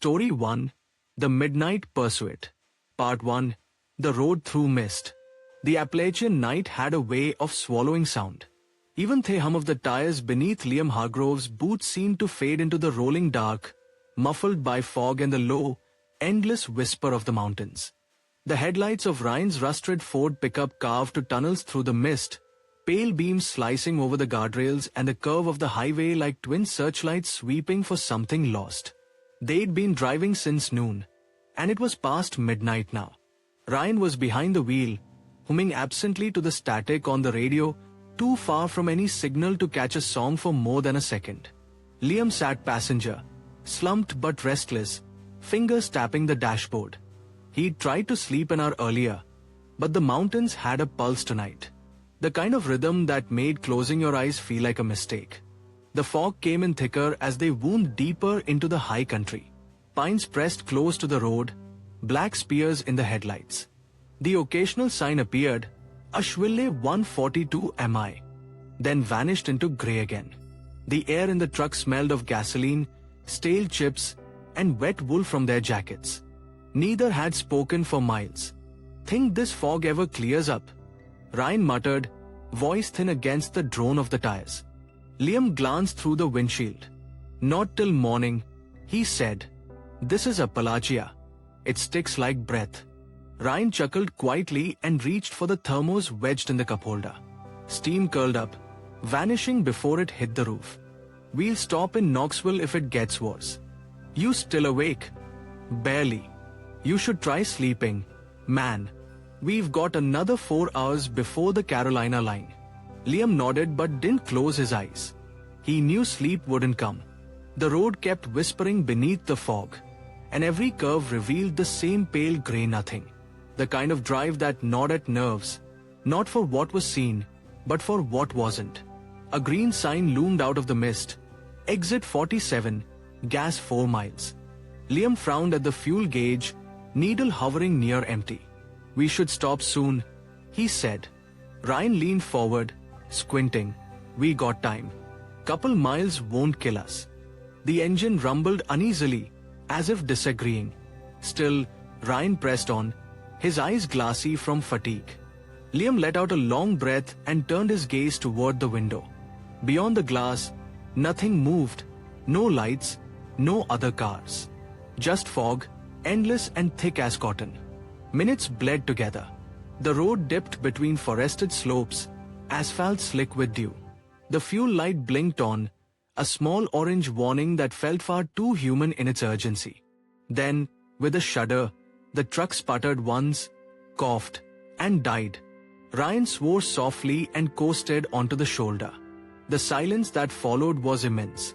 Story 1. The Midnight Pursuit. Part 1. The Road Through Mist. The Appalachian night had a way of swallowing sound. Even the hum of the tires beneath Liam Hargrove's boots seemed to fade into the rolling dark, muffled by fog and the low, endless whisper of the mountains. The headlights of Ryan's rusted Ford pickup carved to tunnels through the mist, pale beams slicing over the guardrails and the curve of the highway like twin searchlights sweeping for something lost. They'd been driving since noon, and it was past midnight now. Ryan was behind the wheel, humming absently to the static on the radio, too far from any signal to catch a song for more than a second. Liam sat passenger, slumped but restless, fingers tapping the dashboard. He'd tried to sleep an hour earlier, but the mountains had a pulse tonight. The kind of rhythm that made closing your eyes feel like a mistake. The fog came in thicker as they wound deeper into the high country. Pines pressed close to the road, black spears in the headlights. The occasional sign appeared, Ashwille 142 MI, then vanished into grey again. The air in the truck smelled of gasoline, stale chips, and wet wool from their jackets. Neither had spoken for miles. "Think this fog ever clears up?" Ryan muttered, voice thin against the drone of the tires. Liam glanced through the windshield. "Not till morning," he said. "This is Appalachia. It sticks like breath." Ryan chuckled quietly and reached for the thermos wedged in the cup holder. Steam curled up, vanishing before it hit the roof. "We'll stop in Knoxville if it gets worse." "You still awake?" "Barely." "You should try sleeping, man. We've got another 4 hours before the Carolina line." Liam nodded but didn't close his eyes. He knew sleep wouldn't come. The road kept whispering beneath the fog, and every curve revealed the same pale grey nothing. The kind of drive that gnawed at nerves, not for what was seen, but for what wasn't. A green sign loomed out of the mist. "Exit 47, gas 4 miles." Liam frowned at the fuel gauge, needle hovering near empty. "We should stop soon," he said. Ryan leaned forward, squinting. "We got time. Couple miles won't kill us." The engine rumbled uneasily, as if disagreeing. Still, Ryan pressed on, his eyes glassy from fatigue. Liam let out a long breath and turned his gaze toward the window. Beyond the glass, nothing moved. No lights, no other cars. Just fog, endless and thick as cotton. Minutes bled together. The road dipped between forested slopes, asphalt slick with dew. The fuel light blinked on, a small orange warning that felt far too human in its urgency. Then, with a shudder, the truck sputtered once, coughed, and died. Ryan swore softly and coasted onto the shoulder. The silence that followed was immense.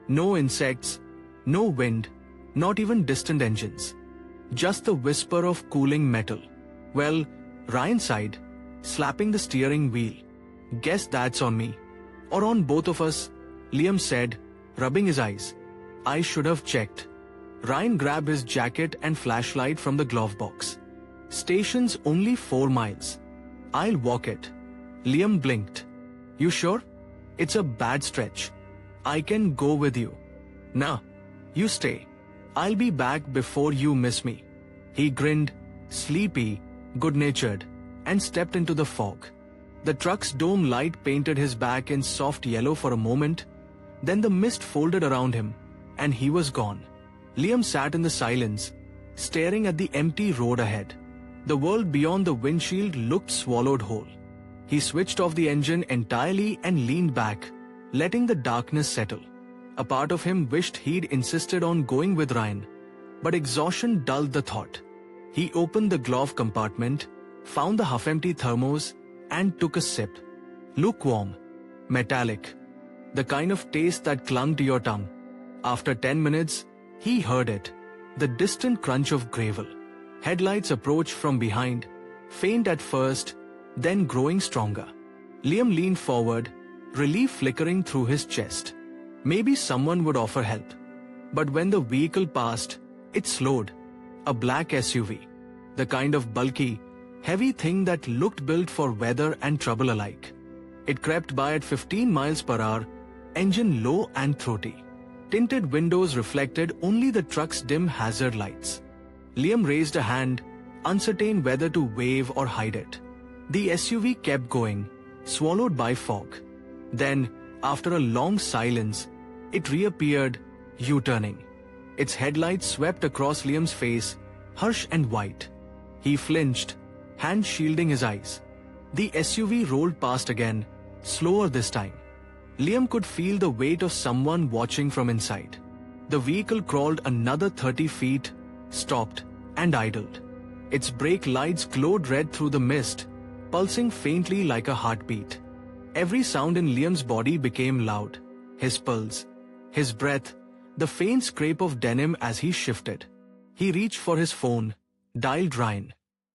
No insects, no wind, not even distant engines. Just the whisper of cooling metal. "Well," Ryan sighed, slapping the steering wheel. "Guess that's on me. Or on both of us," Liam said, rubbing his eyes. "I should have checked." Ryan grabbed his jacket and flashlight from the glove box. "Station's only 4 miles. I'll walk it." Liam blinked. "You sure? It's a bad stretch. I can go with you." "Nah, you stay. I'll be back before you miss me." He grinned, sleepy, good-natured, and stepped into the fog. The truck's dome light painted his back in soft yellow for a moment, then the mist folded around him, and he was gone. Liam sat in the silence, staring at the empty road ahead. The world beyond the windshield looked swallowed whole. He switched off the engine entirely and leaned back, letting the darkness settle. A part of him wished he'd insisted on going with Ryan, but exhaustion dulled the thought. He opened the glove compartment, found the half-empty thermos, and took a sip. Lukewarm, metallic, the kind of taste that clung to your tongue. After 10 minutes, he heard it, the distant crunch of gravel. Headlights approached from behind, faint at first, then growing stronger. Liam leaned forward, relief flickering through his chest. Maybe someone would offer help. But when the vehicle passed, it slowed. A black SUV. The kind of bulky, heavy thing that looked built for weather and trouble alike. It crept by at 15 miles per hour, engine low and throaty. Tinted windows reflected only the truck's dim hazard lights. Liam raised a hand, uncertain whether to wave or hide it. The SUV kept going, swallowed by fog. Then, after a long silence, it reappeared, U-turning. Its headlights swept across Liam's face, harsh and white. He flinched, hand shielding his eyes. The SUV rolled past again, slower this time. Liam could feel the weight of someone watching from inside. The vehicle crawled another 30 feet, stopped, and idled. Its brake lights glowed red through the mist, pulsing faintly like a heartbeat. Every sound in Liam's body became loud. His pulse, his breath, the faint scrape of denim as he shifted. He reached for his phone, dialed Ryan.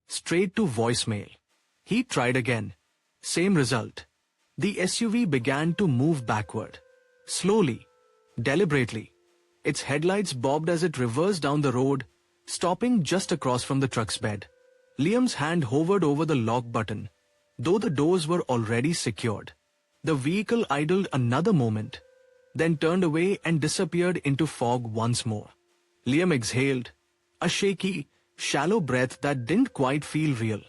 Straight to voicemail. He tried again. Same result. The SUV began to move backward. Slowly, deliberately. Its headlights bobbed as it reversed down the road, stopping just across from the truck's bed. Liam's hand hovered over the lock button, though the doors were already secured. The vehicle idled another moment, then turned away and disappeared into fog once more. Liam exhaled, a shaky, shallow breath that didn't quite feel real.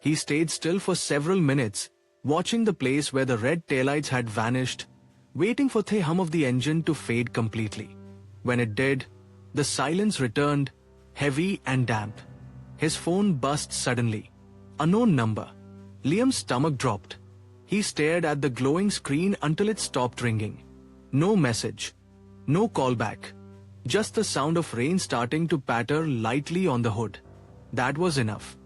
He stayed still for several minutes, watching the place where the red taillights had vanished, waiting for the hum of the engine to fade completely. When it did, the silence returned, heavy and damp. His phone buzzed suddenly. Unknown number. Liam's stomach dropped. He stared at the glowing screen until it stopped ringing. No message. No callback. Just the sound of rain starting to patter lightly on the hood. That was enough.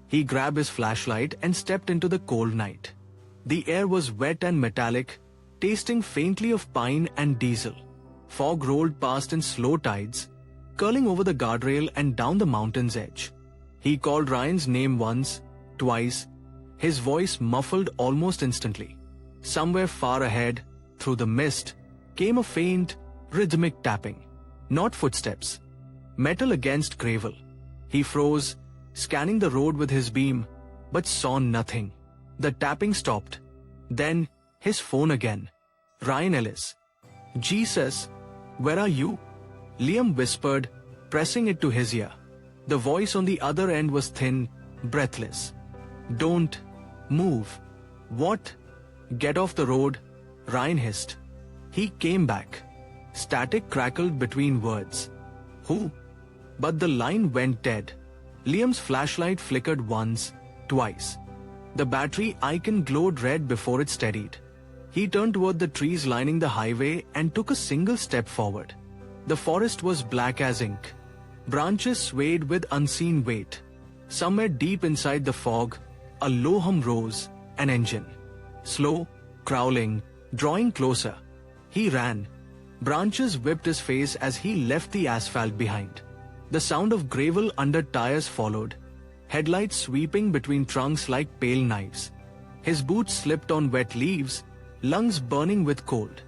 He grabbed his flashlight and stepped into the cold night. The air was wet and metallic, tasting faintly of pine and diesel. Fog rolled past in slow tides, curling over the guardrail and down the mountain's edge. He called Ryan's name once, twice, his voice muffled almost instantly. Somewhere far ahead, through the mist, came a faint, rhythmic tapping. Not footsteps. Metal against gravel. He froze, scanning the road with his beam, but saw nothing. The tapping stopped. Then, his phone again. Ryan Ellis. Jesus, where are you? Liam whispered, pressing it to his ear. The voice on the other end was thin, breathless. Don't move. What? Get off the road, Ryan hissed. He came back. Static crackled between words. Who? But the line went dead. Liam's flashlight flickered once, twice. The battery icon glowed red before it steadied. He turned toward the trees lining the highway and took a single step forward. The forest was black as ink. Branches swayed with unseen weight. Somewhere deep inside the fog, a low hum rose, an engine. Slow, crawling, drawing closer. He ran. Branches whipped his face as he left the asphalt behind. The sound of gravel under tires followed, headlights sweeping between trunks like pale knives. His boots slipped on wet leaves, lungs burning with cold.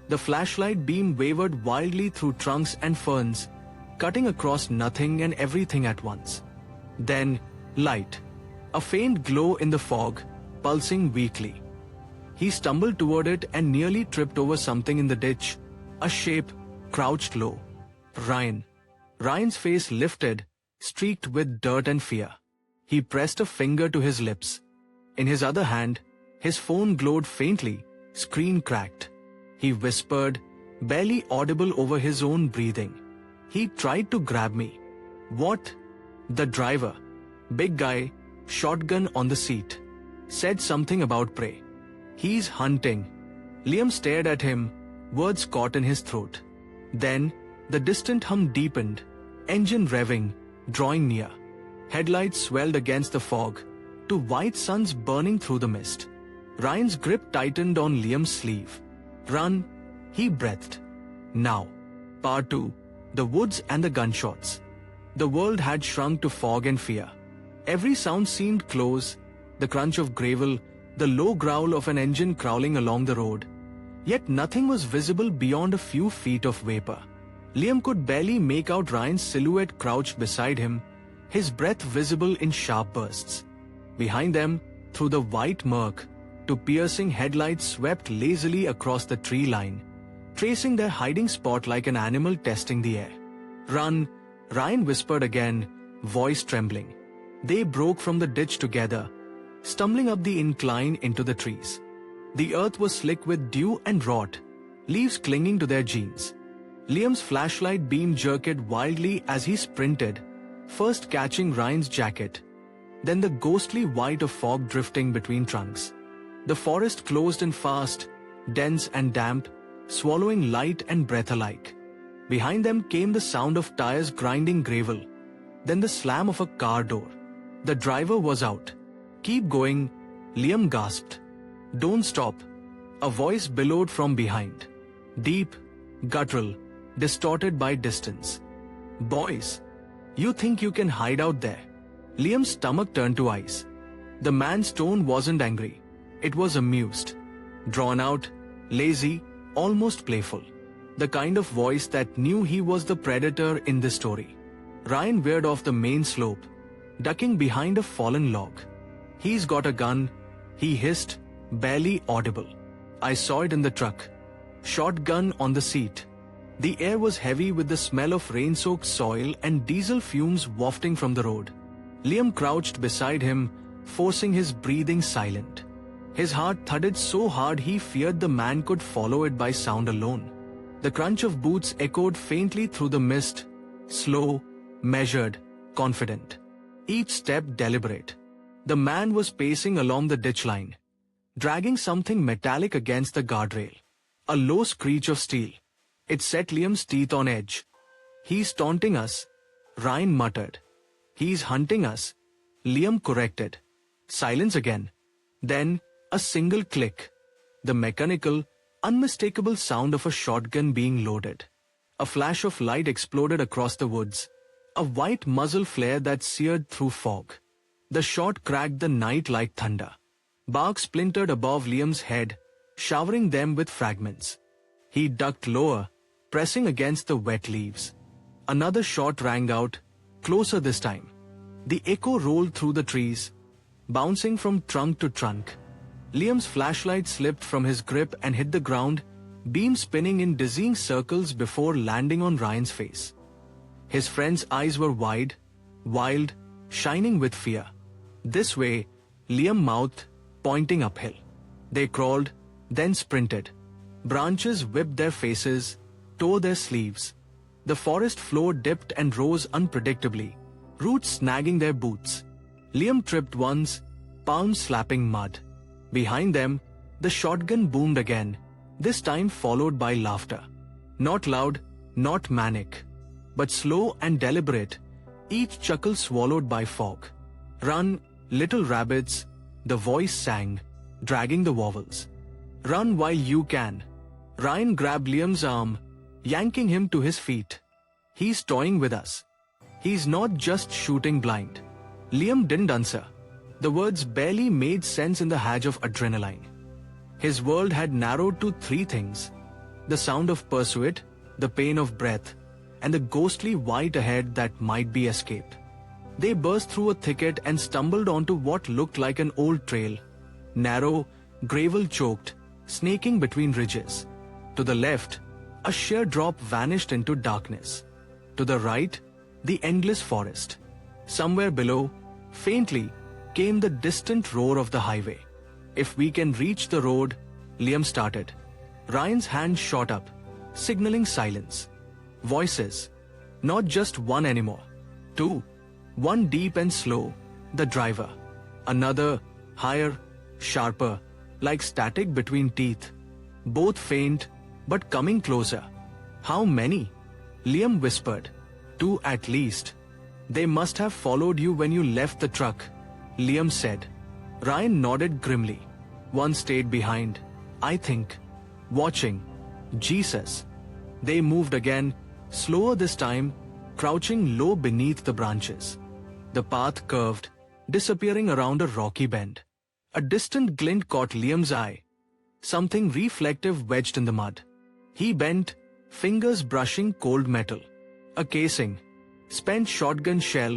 The flashlight beam wavered wildly through trunks and ferns, cutting across nothing and everything at once. Then, light. A faint glow in the fog, pulsing weakly. He stumbled toward it and nearly tripped over something in the ditch. A shape, crouched low. Ryan. Ryan's face lifted, streaked with dirt and fear. He pressed a finger to his lips. In his other hand, his phone glowed faintly, screen cracked. He whispered, barely audible over his own breathing. He tried to grab me. What? The driver, big guy, shotgun on the seat, said something about prey. He's hunting. Liam stared at him, words caught in his throat. Then, the distant hum deepened, engine revving, drawing near. Headlights swelled against the fog, two white suns burning through the mist. Ryan's grip tightened on Liam's sleeve. Run, he breathed. Now. Part 2. The woods and the gunshots. The world had shrunk to fog and fear. Every sound seemed close, the crunch of gravel, the low growl of an engine crawling along the road. Yet nothing was visible beyond a few feet of vapor. Liam could barely make out Ryan's silhouette crouched beside him, his breath visible in sharp bursts. Behind them, through the white murk, two piercing headlights swept lazily across the tree line, tracing their hiding spot like an animal testing the air. "Run," Ryan whispered again, voice trembling. They broke from the ditch together, stumbling up the incline into the trees. The earth was slick with dew and rot, leaves clinging to their jeans. Liam's flashlight beam jerked wildly as he sprinted, first catching Ryan's jacket, then the ghostly white of fog drifting between trunks. The forest closed in fast, dense and damp, swallowing light and breath alike. Behind them came the sound of tires grinding gravel, then the slam of a car door. The driver was out. "Keep going," Liam gasped. "Don't stop," a voice bellowed from behind. Deep, guttural, distorted by distance. "Boys, you think you can hide out there?" Liam's stomach turned to ice. The man's tone wasn't angry. It was amused. Drawn out, lazy, almost playful. The kind of voice that knew he was the predator in this story. Ryan veered off the main slope, ducking behind a fallen log. "He's got a gun," he hissed, barely audible. "I saw it in the truck. Shotgun on the seat." The air was heavy with the smell of rain-soaked soil and diesel fumes wafting from the road. Liam crouched beside him, forcing his breathing silent. His heart thudded so hard he feared the man could follow it by sound alone. The crunch of boots echoed faintly through the mist, slow, measured, confident. Each step deliberate. The man was pacing along the ditch line, dragging something metallic against the guardrail. A low screech of steel. It set Liam's teeth on edge. "He's taunting us," Ryan muttered. "He's hunting us," Liam corrected. Silence again. Then, a single click. The mechanical, unmistakable sound of a shotgun being loaded. A flash of light exploded across the woods. A white muzzle flare that seared through fog. The shot cracked the night like thunder. Bark splintered above Liam's head, showering them with fragments. He ducked lower, pressing against the wet leaves. Another shot rang out, closer this time. The echo rolled through the trees, bouncing from trunk to trunk. Liam's flashlight slipped from his grip and hit the ground, beam spinning in dizzying circles before landing on Ryan's face. His friend's eyes were wide, wild, shining with fear. "This way," Liam mouthed, pointing uphill. They crawled, then sprinted. Branches whipped their faces, tore their sleeves. The forest floor dipped and rose unpredictably, roots snagging their boots. Liam tripped once, palms slapping mud. Behind them, the shotgun boomed again, this time followed by laughter. Not loud, not manic, but slow and deliberate, each chuckle swallowed by fog. "Run, little rabbits," the voice sang, dragging the vowels. "Run while you can." Ryan grabbed Liam's arm, yanking him to his feet. "He's toying with us. He's not just shooting blind." Liam didn't answer. The words barely made sense in the hedge of adrenaline. His world had narrowed to three things: the sound of pursuit, the pain of breath, and the ghostly white ahead that might be escape. They burst through a thicket and stumbled onto what looked like an old trail, narrow, gravel-choked, snaking between ridges. To the left, a sheer drop vanished into darkness. To the right, the endless forest. Somewhere below, faintly, came the distant roar of the highway. "If we can reach the road," Liam started. Ryan's hand shot up, signaling silence. Voices. Not just one anymore. Two. One deep and slow, the driver. Another, higher, sharper, like static between teeth. Both faint, but coming closer. "How many?" Liam whispered. "Two at least." "They must have followed you when you left the truck," Liam said. Ryan nodded grimly. "One stayed behind, I think. Watching. Jesus." They moved again, slower this time, crouching low beneath the branches. The path curved, disappearing around a rocky bend. A distant glint caught Liam's eye. Something reflective wedged in the mud. He bent, fingers brushing cold metal. A casing. Spent shotgun shell,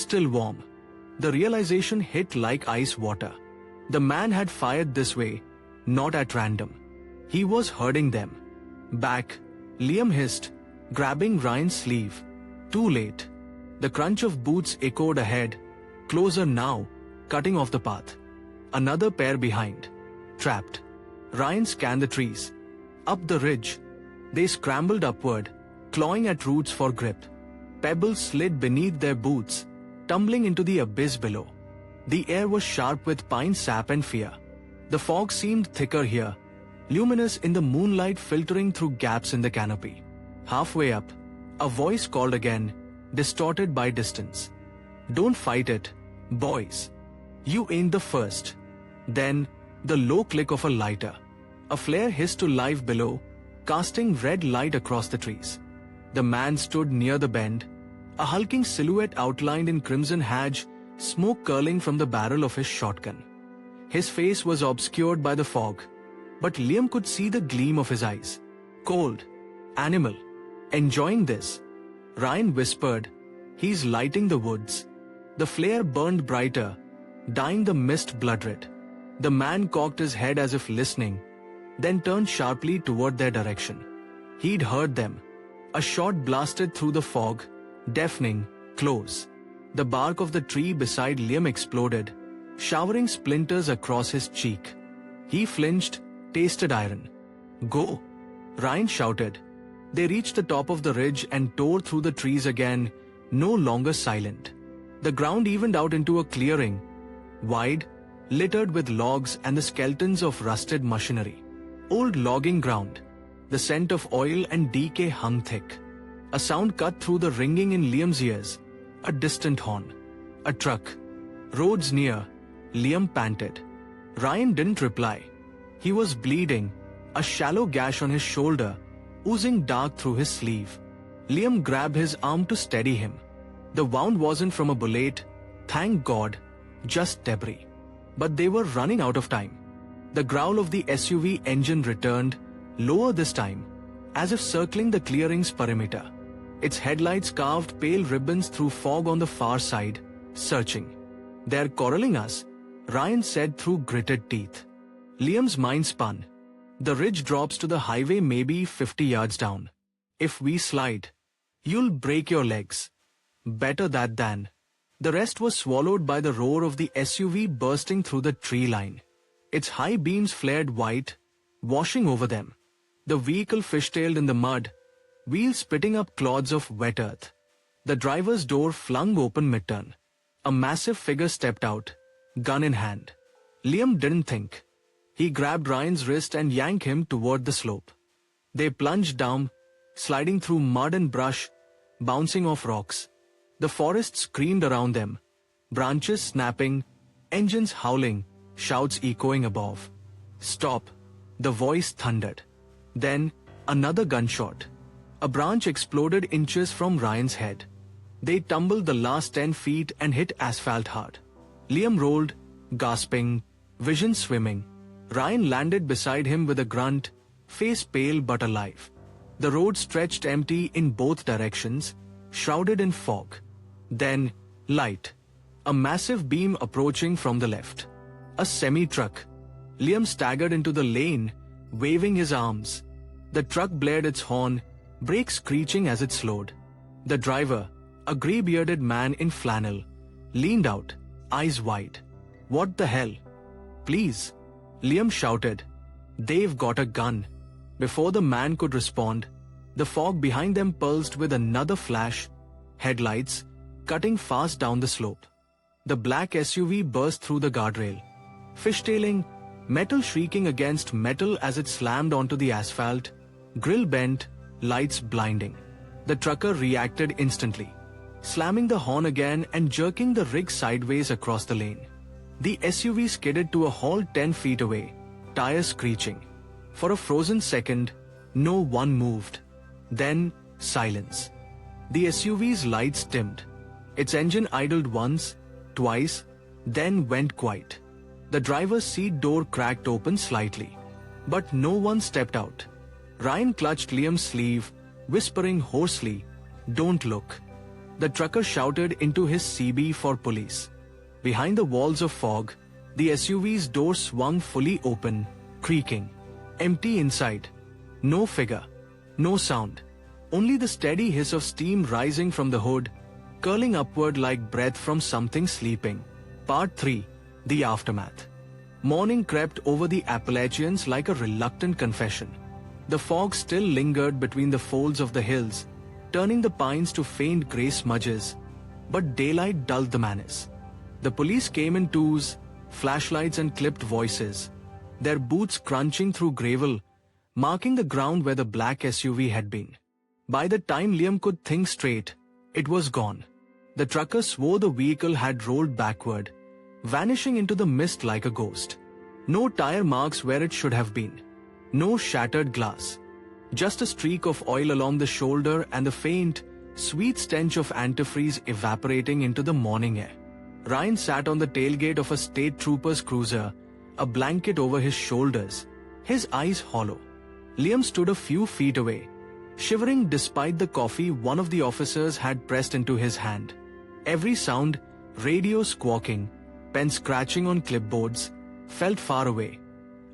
still warm. The realization hit like ice water. The man had fired this way, not at random. He was herding them. Back, Liam hissed, grabbing Ryan's sleeve. Too late. The crunch of boots echoed ahead. Closer now, cutting off the path. Another pair behind. Trapped. Ryan scanned the trees. Up the ridge. They scrambled upward, clawing at roots for grip. Pebbles slid beneath their boots, tumbling into the abyss below. The air was sharp with pine sap and fear. The fog seemed thicker here, luminous in the moonlight filtering through gaps in the canopy. Halfway up, a voice called again, distorted by distance. Don't fight it, boys. You ain't the first. Then, the low click of a lighter. A flare hissed to life below, casting red light across the trees. The man stood near the bend, a hulking silhouette outlined in crimson hadge, smoke curling from the barrel of his shotgun. His face was obscured by the fog, but Liam could see the gleam of his eyes. Cold. Animal. Enjoying this. Ryan whispered, he's lighting the woods. The flare burned brighter, dyeing the mist blood-red. The man cocked his head as if listening, then turned sharply toward their direction. He'd heard them. A shot blasted through the fog, deafening, close. The bark of the tree beside Liam exploded, showering splinters across his cheek. He flinched, tasted iron. Go! Ryan shouted. They reached the top of the ridge and tore through the trees again, no longer silent. The ground evened out into a clearing, wide, littered with logs and the skeletons of rusted machinery. Old logging ground. The scent of oil and decay hung thick. A sound cut through the ringing in Liam's ears. A distant horn. A truck. Roads near. Liam panted. Ryan didn't reply. He was bleeding, a shallow gash on his shoulder, oozing dark through his sleeve. Liam grabbed his arm to steady him. The wound wasn't from a bullet, thank God, just debris. But they were running out of time. The growl of the SUV engine returned, lower this time, as if circling the clearing's perimeter. Its headlights carved pale ribbons through fog on the far side, searching. They're corralling us, Ryan said through gritted teeth. Liam's mind spun. The ridge drops to the highway maybe 50 yards down. If we slide, you'll break your legs. Better that than. The rest was swallowed by the roar of the SUV bursting through the tree line. Its high beams flared white, washing over them. The vehicle fishtailed in the mud, wheels spitting up clods of wet earth. The driver's door flung open mid-turn. A massive figure stepped out, gun in hand. Liam didn't think. He grabbed Ryan's wrist and yanked him toward the slope. They plunged down, sliding through mud and brush, bouncing off rocks. The forest screamed around them, branches snapping, engines howling, shouts echoing above. Stop, the voice thundered. Then, another gunshot. A branch exploded inches from Ryan's head. They tumbled the last 10 feet and hit asphalt hard. Liam rolled, gasping, vision swimming. Ryan landed beside him with a grunt, face pale but alive. The road stretched empty in both directions, shrouded in fog. Then, light. A massive beam approaching from the left. A semi-truck. Liam staggered into the lane, waving his arms. The truck blared its horn, brakes screeching as it slowed. The driver, a grey-bearded man in flannel, leaned out, eyes wide. What the hell? Please, Liam shouted. They've got a gun. Before the man could respond, the fog behind them pulsed with another flash, headlights, cutting fast down the slope. The black SUV burst through the guardrail, fishtailing, metal shrieking against metal as it slammed onto the asphalt, grill bent, lights blinding. The trucker reacted instantly, slamming the horn again and jerking the rig sideways across the lane. The SUV skidded to a halt 10 feet away, tires screeching. For a frozen second, no one moved. Then, silence. The SUV's lights dimmed. Its engine idled once, twice, then went quiet. The driver's seat door cracked open slightly. But no one stepped out. Ryan clutched Liam's sleeve, whispering hoarsely, "Don't look." The trucker shouted into his CB for police. Behind the walls of fog, the SUV's door swung fully open, creaking. Empty inside. No figure. No sound. Only the steady hiss of steam rising from the hood, curling upward like breath from something sleeping. Part 3. The Aftermath. Morning crept over the Appalachians like a reluctant confession. The fog still lingered between the folds of the hills, turning the pines to faint grey smudges, but daylight dulled the menace. The police came in twos, flashlights and clipped voices, their boots crunching through gravel, marking the ground where the black SUV had been. By the time Liam could think straight, it was gone. The trucker swore the vehicle had rolled backward, vanishing into the mist like a ghost. No tire marks where it should have been. No shattered glass. Just a streak of oil along the shoulder and the faint, sweet stench of antifreeze evaporating into the morning air. Ryan sat on the tailgate of a state trooper's cruiser, a blanket over his shoulders, his eyes hollow. Liam stood a few feet away, shivering despite the coffee one of the officers had pressed into his hand. Every sound, radio squawking, pen scratching on clipboards, felt far away,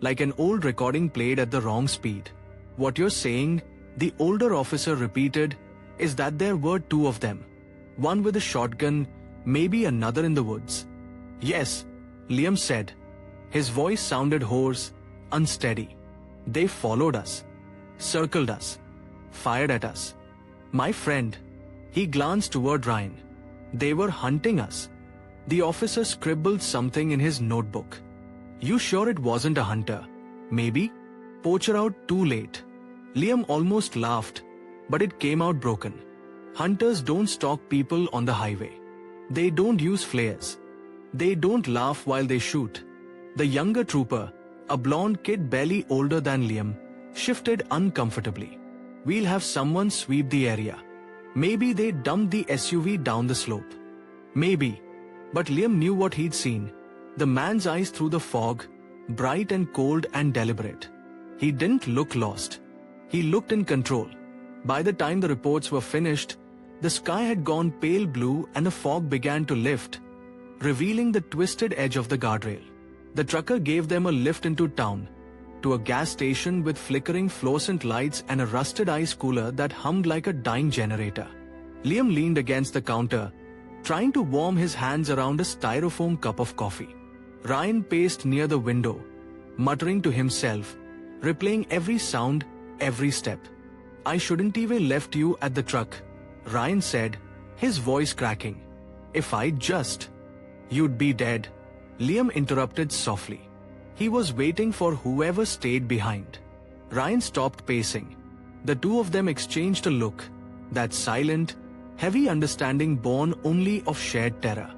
like an old recording played at the wrong speed. "What you're saying," the older officer repeated, "is that there were two of them. One with a shotgun, maybe another in the woods." "Yes," Liam said. His voice sounded hoarse, unsteady. "They followed us, circled us, fired at us. My friend," he glanced toward Ryan, "they were hunting us." The officer scribbled something in his notebook. "You sure it wasn't a hunter? Maybe? Poacher out too late." Liam almost laughed, but it came out broken. "Hunters don't stalk people on the highway. They don't use flares. They don't laugh while they shoot." The younger trooper, a blonde kid barely older than Liam, shifted uncomfortably. "We'll have someone sweep the area. Maybe they dumped the SUV down the slope. Maybe." But Liam knew what he'd seen. The man's eyes through the fog, bright and cold and deliberate. He didn't look lost. He looked in control. By the time the reports were finished, the sky had gone pale blue and the fog began to lift, revealing the twisted edge of the guardrail. The trucker gave them a lift into town, to a gas station with flickering fluorescent lights and a rusted ice cooler that hummed like a dying generator. Liam leaned against the counter, trying to warm his hands around a styrofoam cup of coffee. Ryan paced near the window, muttering to himself, replaying every sound, every step. "I shouldn't even left you at the truck," Ryan said, his voice cracking. "If I'd just..." "You'd be dead," Liam interrupted softly. He was waiting for whoever stayed behind. Ryan stopped pacing. The two of them exchanged a look, that silent, heavy understanding born only of shared terror.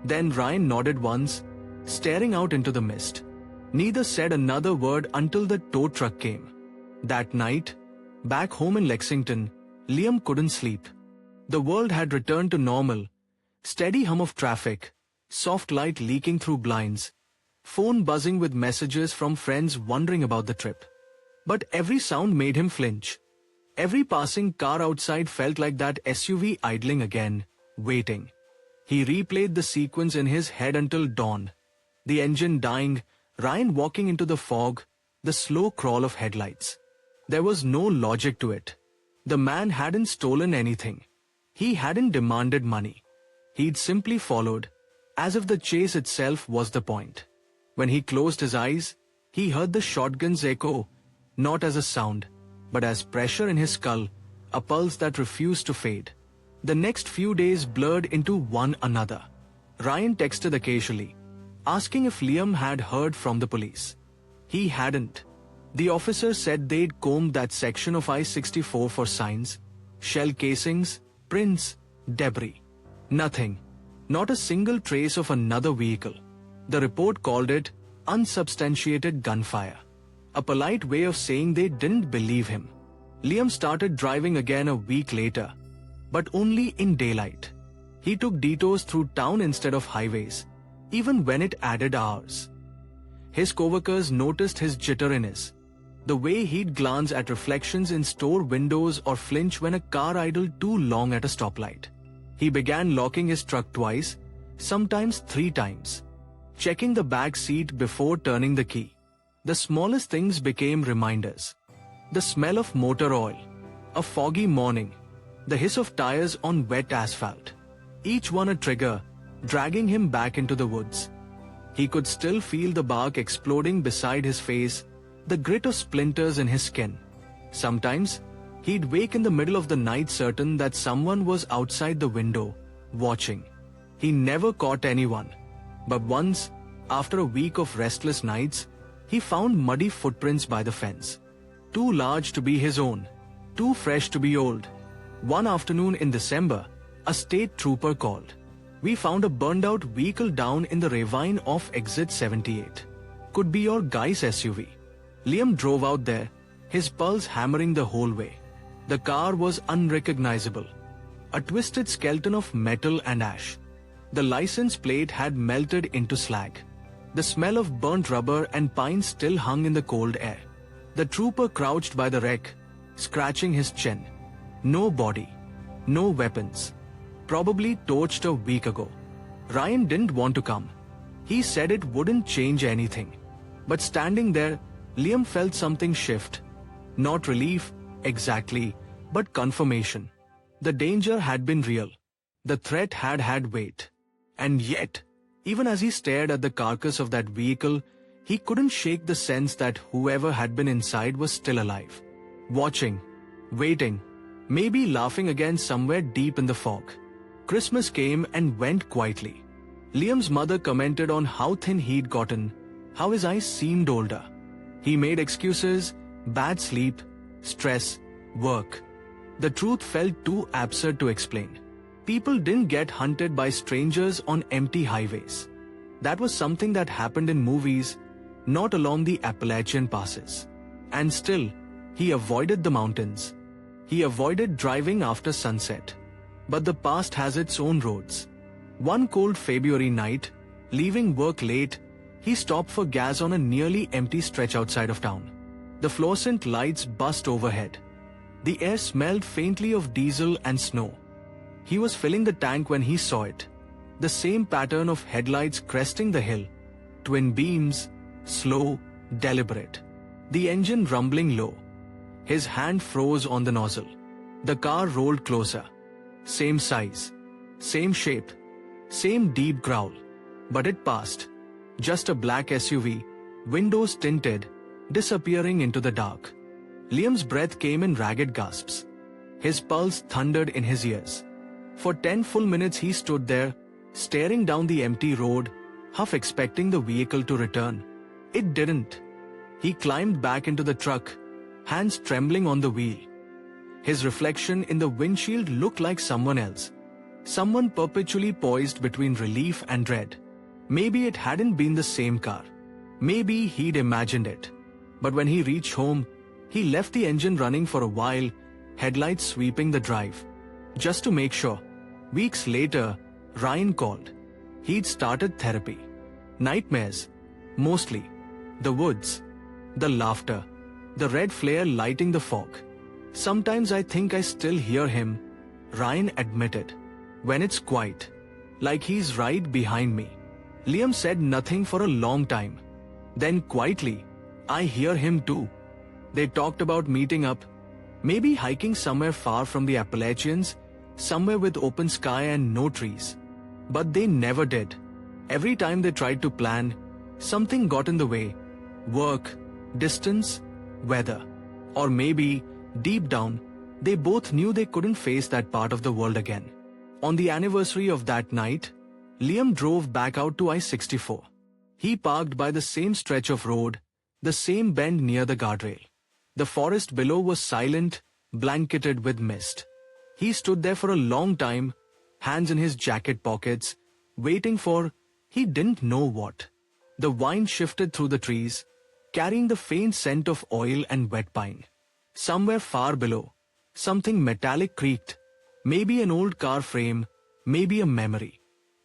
Then Ryan nodded once, staring out into the mist. Neither said another word until the tow truck came. That night, back home in Lexington, Liam couldn't sleep. The world had returned to normal. Steady hum of traffic, soft light leaking through blinds, phone buzzing with messages from friends wondering about the trip. But every sound made him flinch. Every passing car outside felt like that SUV idling again, waiting. He replayed the sequence in his head until dawn. The engine dying, Ryan walking into the fog, the slow crawl of headlights. There was no logic to it. The man hadn't stolen anything. He hadn't demanded money. He'd simply followed, as if the chase itself was the point. When he closed his eyes, he heard the shotgun's echo, not as a sound, but as pressure in his skull, a pulse that refused to fade. The next few days blurred into one another. Ryan texted occasionally, asking if Liam had heard from the police. He hadn't. The officer said they'd combed that section of I-64 for signs, shell casings, prints, debris. Nothing. Not a single trace of another vehicle. The report called it unsubstantiated gunfire. A polite way of saying they didn't believe him. Liam started driving again a week later, but only in daylight. He took detours through town instead of highways, even when it added hours. His coworkers noticed his jitteriness, the way he'd glance at reflections in store windows or flinch when a car idled too long at a stoplight. He began locking his truck twice, sometimes 3 times, checking the back seat before turning the key. The smallest things became reminders. The smell of motor oil, A foggy morning. The hiss of tires on wet asphalt. Each one a trigger, dragging him back into the woods. He could still feel the bark exploding beside his face, the grit of splinters in his skin. Sometimes, he'd wake in the middle of the night certain that someone was outside the window, watching. He never caught anyone. But once, after a week of restless nights, he found muddy footprints by the fence. Too large to be his own, too fresh to be old. One afternoon in December, a state trooper called. We found a burned-out vehicle down in the ravine off exit 78. Could be your guy's SUV. Liam drove out there, his pulse hammering the whole way. The car was unrecognizable. A twisted skeleton of metal and ash. The license plate had melted into slag. The smell of burnt rubber and pine still hung in the cold air. The trooper crouched by the wreck, scratching his chin. No body. No weapons. Probably torched a week ago. Ryan didn't want to come. He said it wouldn't change anything. But standing there, Liam felt something shift. Not relief, exactly, but confirmation. The danger had been real. The threat had weight. And yet, even as he stared at the carcass of that vehicle, he couldn't shake the sense that whoever had been inside was still alive. Watching, waiting, maybe laughing again somewhere deep in the fog. Christmas came and went quietly. Liam's mother commented on how thin he'd gotten, how his eyes seemed older. He made excuses, bad sleep, stress, work. The truth felt too absurd to explain. People didn't get hunted by strangers on empty highways. That was something that happened in movies, not along the Appalachian passes. And still, he avoided the mountains. He avoided driving after sunset. But the past has its own roads. One cold February night, leaving work late, he stopped for gas on a nearly empty stretch outside of town. The fluorescent lights buzzed overhead. The air smelled faintly of diesel and snow. He was filling the tank when he saw it. The same pattern of headlights cresting the hill. Twin beams, slow, deliberate. The engine rumbling low. His hand froze on the nozzle. The car rolled closer. Same size, same shape, same deep growl. But it passed. Just a black SUV, windows tinted, disappearing into the dark. Liam's breath came in ragged gasps. His pulse thundered in his ears. For 10 full minutes he stood there, staring down the empty road, half expecting the vehicle to return. It didn't. He climbed back into the truck, hands trembling on the wheel. His reflection in the windshield looked like someone else. Someone perpetually poised between relief and dread. Maybe it hadn't been the same car. Maybe he'd imagined it. But when he reached home, he left the engine running for a while, headlights sweeping the drive. Just to make sure. Weeks later, Ryan called. He'd started therapy. Nightmares. Mostly. The woods. The laughter. The red flare lighting the fog. Sometimes I think I still hear him, Ryan admitted. When it's quiet. Like he's right behind me. Liam said nothing for a long time. Then quietly, I hear him too. They talked about meeting up. Maybe hiking somewhere far from the Appalachians, somewhere with open sky and no trees. But they never did. Every time they tried to plan, something got in the way. Work, distance, weather. Or maybe, deep down, they both knew they couldn't face that part of the world again. On the anniversary of that night, Liam drove back out to I-64. He parked by the same stretch of road, the same bend near the guardrail. The forest below was silent, blanketed with mist. He stood there for a long time, hands in his jacket pockets, waiting for, he didn't know what. The wind shifted through the trees, carrying the faint scent of oil and wet pine. Somewhere far below, something metallic creaked. Maybe an old car frame, maybe a memory.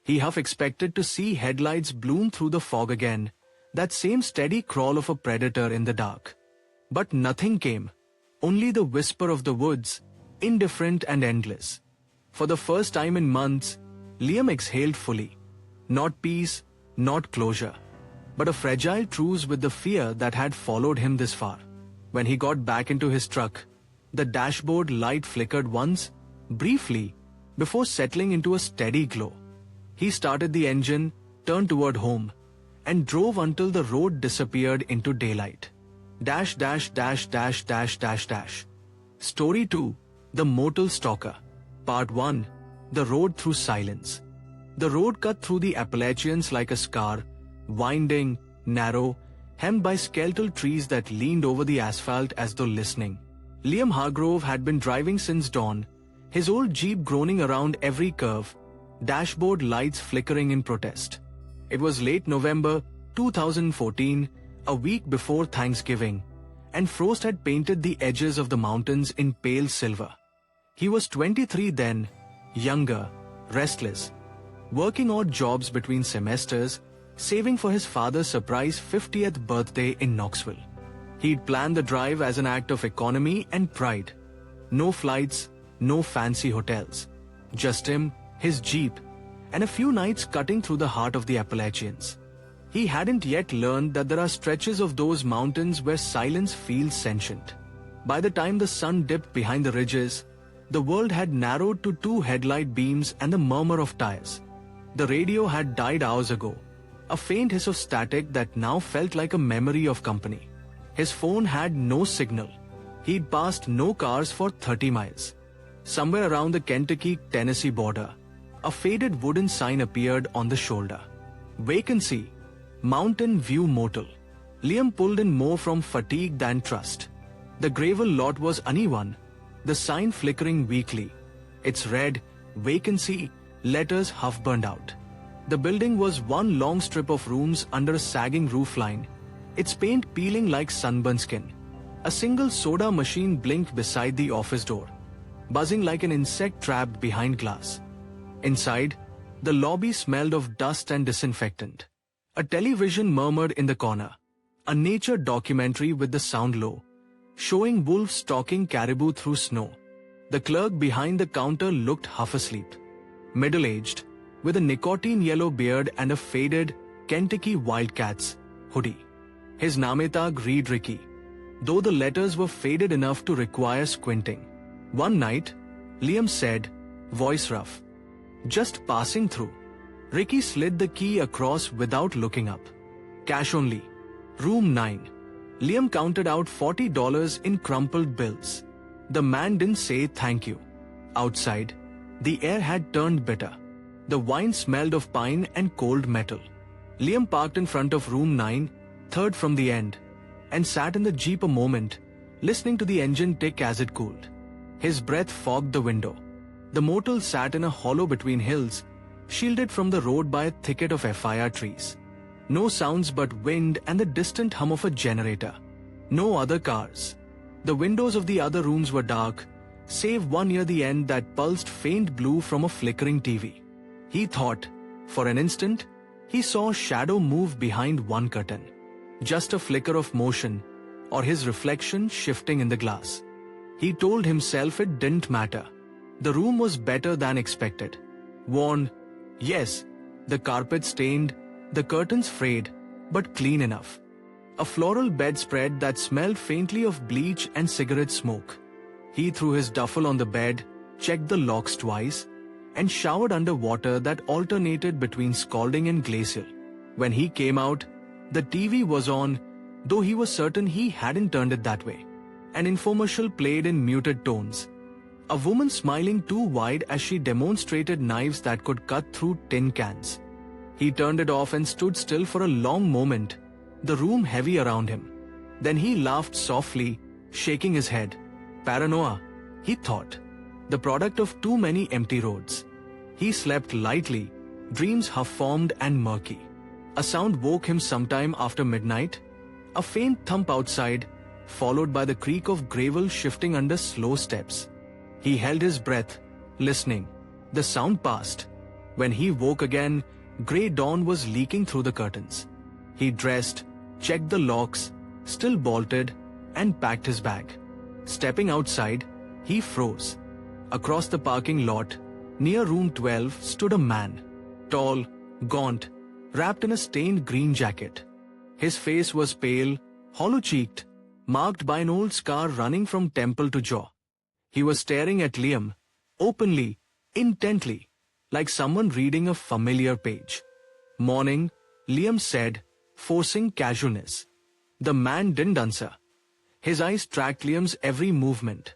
He half expected to see headlights bloom through the fog again, that same steady crawl of a predator in the dark. But nothing came, only the whisper of the woods, indifferent and endless. For the first time in months, Liam exhaled fully. Not peace, not closure, but a fragile truce with the fear that had followed him this far. When he got back into his truck, The dashboard light flickered once, briefly, before settling into a steady glow. He started the engine, turned toward home, and drove until the road disappeared into daylight. Dash dash dash dash dash dash dash. Story 2. The Motel Stalker. Part 1. The Road Through Silence. The road cut through the Appalachians like a scar, winding, narrow, hemmed by skeletal trees that leaned over the asphalt as though listening. Liam Hargrove had been driving since dawn, his old Jeep groaning around every curve, dashboard lights flickering in protest. It was late November 2014, a week before Thanksgiving, and frost had painted the edges of the mountains in pale silver. He was 23 then, younger, restless, working odd jobs between semesters, saving for his father's surprise 50th birthday in Knoxville. He'd planned the drive as an act of economy and pride. No flights, no fancy hotels. Just him, his Jeep, and a few nights cutting through the heart of the Appalachians. He hadn't yet learned that there are stretches of those mountains where silence feels sentient. By the time the sun dipped behind the ridges, the world had narrowed to 2 headlight beams and the murmur of tires. The radio had died hours ago, a faint hiss of static that now felt like a memory of company. His phone had no signal. He'd passed no cars for 30 miles. Somewhere around the Kentucky-Tennessee border, a faded wooden sign appeared on the shoulder. Vacancy, Mountain View Motel. Liam pulled in more from fatigue than trust. The gravel lot was uneven, the sign flickering weakly. Its red, vacancy, letters half burned out. The building was one long strip of rooms under a sagging roofline, its paint peeling like sunburned skin. A single soda machine blinked beside the office door, buzzing like an insect trapped behind glass. Inside, the lobby smelled of dust and disinfectant. A television murmured in the corner, a nature documentary with the sound low, showing wolves stalking caribou through snow. The clerk behind the counter looked half asleep, middle-aged, with a nicotine yellow beard and a faded Kentucky Wildcats hoodie. His name tag read Ricky, though the letters were faded enough to require squinting. One night, Liam said, voice rough, just passing through. Ricky slid the key across without looking up. Cash only. Room 9. Liam counted out $40 in crumpled bills. The man didn't say thank you. Outside, the air had turned bitter. The wine smelled of pine and cold metal. Liam parked in front of room 9, third from the end, and sat in the Jeep a moment, listening to the engine tick as it cooled. His breath fogged the window. The motel sat in a hollow between hills, shielded from the road by a thicket of fir trees. No sounds but wind and the distant hum of a generator. No other cars. The windows of the other rooms were dark, save one near the end that pulsed faint blue from a flickering TV. He thought, for an instant, he saw a shadow move behind one curtain. Just a flicker of motion, or his reflection shifting in the glass. He told himself it didn't matter. The room was better than expected. Worn, yes, the carpet stained, the curtains frayed, but clean enough. A floral bedspread that smelled faintly of bleach and cigarette smoke. He threw his duffel on the bed, checked the locks twice, and showered under water that alternated between scalding and glacial. When he came out, the TV was on, though he was certain he hadn't turned it that way. An infomercial played in muted tones. A woman smiling too wide as she demonstrated knives that could cut through tin cans. He turned it off and stood still for a long moment, the room heavy around him. Then he laughed softly, shaking his head. Paranoia, he thought. The product of too many empty roads. He slept lightly, dreams half-formed and murky. A sound woke him sometime after midnight, a faint thump outside, followed by the creak of gravel shifting under slow steps. He held his breath, listening. The sound passed. When he woke again, grey dawn was leaking through the curtains. He dressed, checked the locks, still bolted, and packed his bag. Stepping outside, he froze. Across the parking lot, near room 12, stood a man. Tall, gaunt, wrapped in a stained green jacket. His face was pale, hollow-cheeked, marked by an old scar running from temple to jaw. He was staring at Liam, openly, intently, like someone reading a familiar page. "Morning," Liam said, forcing casualness. The man didn't answer. His eyes tracked Liam's every movement.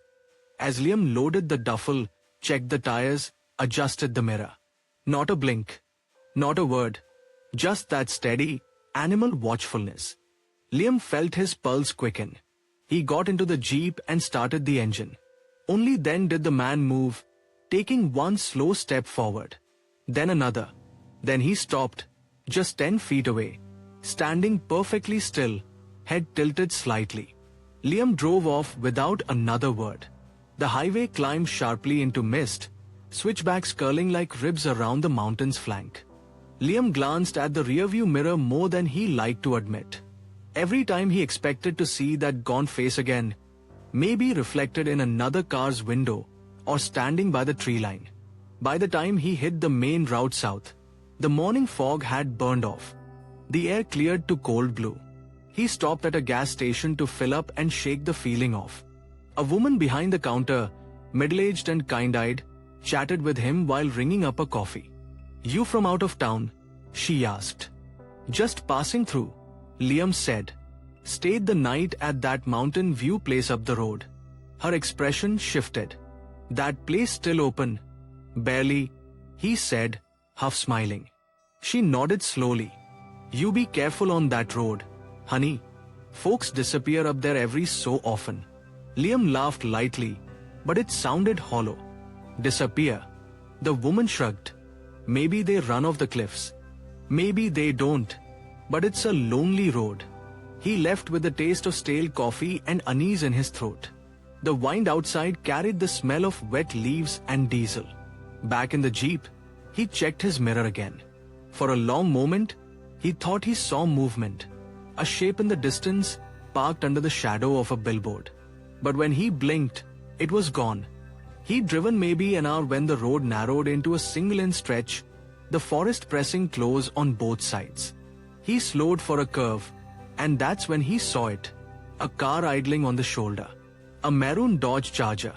As Liam loaded the duffel, checked the tires, adjusted the mirror. Not a blink. Not a word. Just that steady, animal watchfulness. Liam felt his pulse quicken. He got into the jeep and started the engine. Only then did the man move, taking one slow step forward. Then another. Then he stopped, just 10 feet away, standing perfectly still, head tilted slightly. Liam drove off without another word. The highway climbed sharply into mist, switchbacks curling like ribs around the mountain's flank. Liam glanced at the rearview mirror more than he liked to admit. Every time he expected to see that gaunt face again, maybe reflected in another car's window or standing by the tree line. By the time he hit the main route south, the morning fog had burned off. The air cleared to cold blue. He stopped at a gas station to fill up and shake the feeling off. A woman behind the counter, middle-aged and kind-eyed, chatted with him while ringing up a coffee. "You from out of town?" she asked. "Just passing through," Liam said. "Stayed the night at that mountain view place up the road." Her expression shifted. "That place still open?" "Barely," he said, half smiling. She nodded slowly. "You be careful on that road, honey. Folks disappear up there every so often." Liam laughed lightly, but it sounded hollow. "Disappear?" The woman shrugged. "Maybe they run off the cliffs. Maybe they don't. But it's a lonely road." He left with the taste of stale coffee and unease in his throat. The wind outside carried the smell of wet leaves and diesel. Back in the jeep, he checked his mirror again. For a long moment, he thought he saw movement. A shape in the distance, parked under the shadow of a billboard. But when he blinked, it was gone. He'd driven maybe an hour when the road narrowed into a single-lane stretch, the forest pressing close on both sides. He slowed for a curve, and that's when he saw it. A car idling on the shoulder. A maroon Dodge Charger,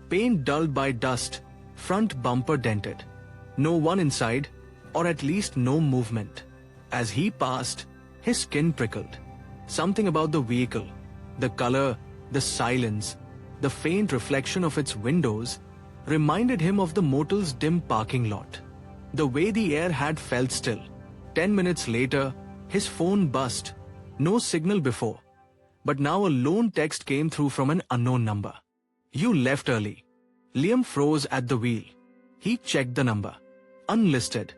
paint dulled by dust, front bumper dented. No one inside, or at least no movement. As he passed, his skin prickled. Something about the vehicle, the color, the silence, the faint reflection of its windows, reminded him of the motel's dim parking lot. The way the air had felt still. 10 minutes later, his phone buzzed. No signal before. But now a lone text came through from an unknown number. "You left early." Liam froze at the wheel. He checked the number. Unlisted.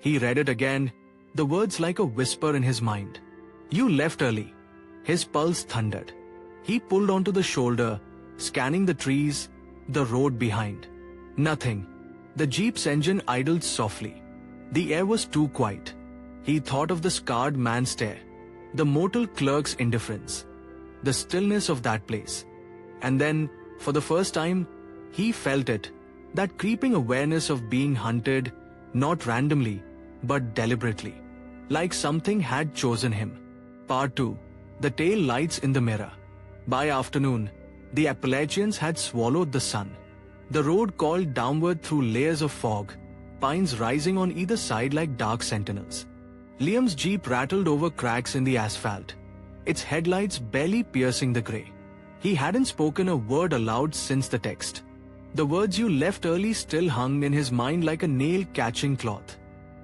He read it again, the words like a whisper in his mind. "You left early." His pulse thundered. He pulled onto the shoulder, scanning the trees, the road behind. Nothing. The jeep's engine idled softly. The air was too quiet. He thought of the scarred man's stare, the motel clerk's indifference, the stillness of that place. And then, for the first time, he felt it, that creeping awareness of being hunted, not randomly, but deliberately. Like something had chosen him. Part 2. The tail lights in the mirror. By afternoon, the Appalachians had swallowed the sun. The road crawled downward through layers of fog, pines rising on either side like dark sentinels. Liam's jeep rattled over cracks in the asphalt, its headlights barely piercing the grey. He hadn't spoken a word aloud since the text. The words "you left early" still hung in his mind like a nail catching cloth.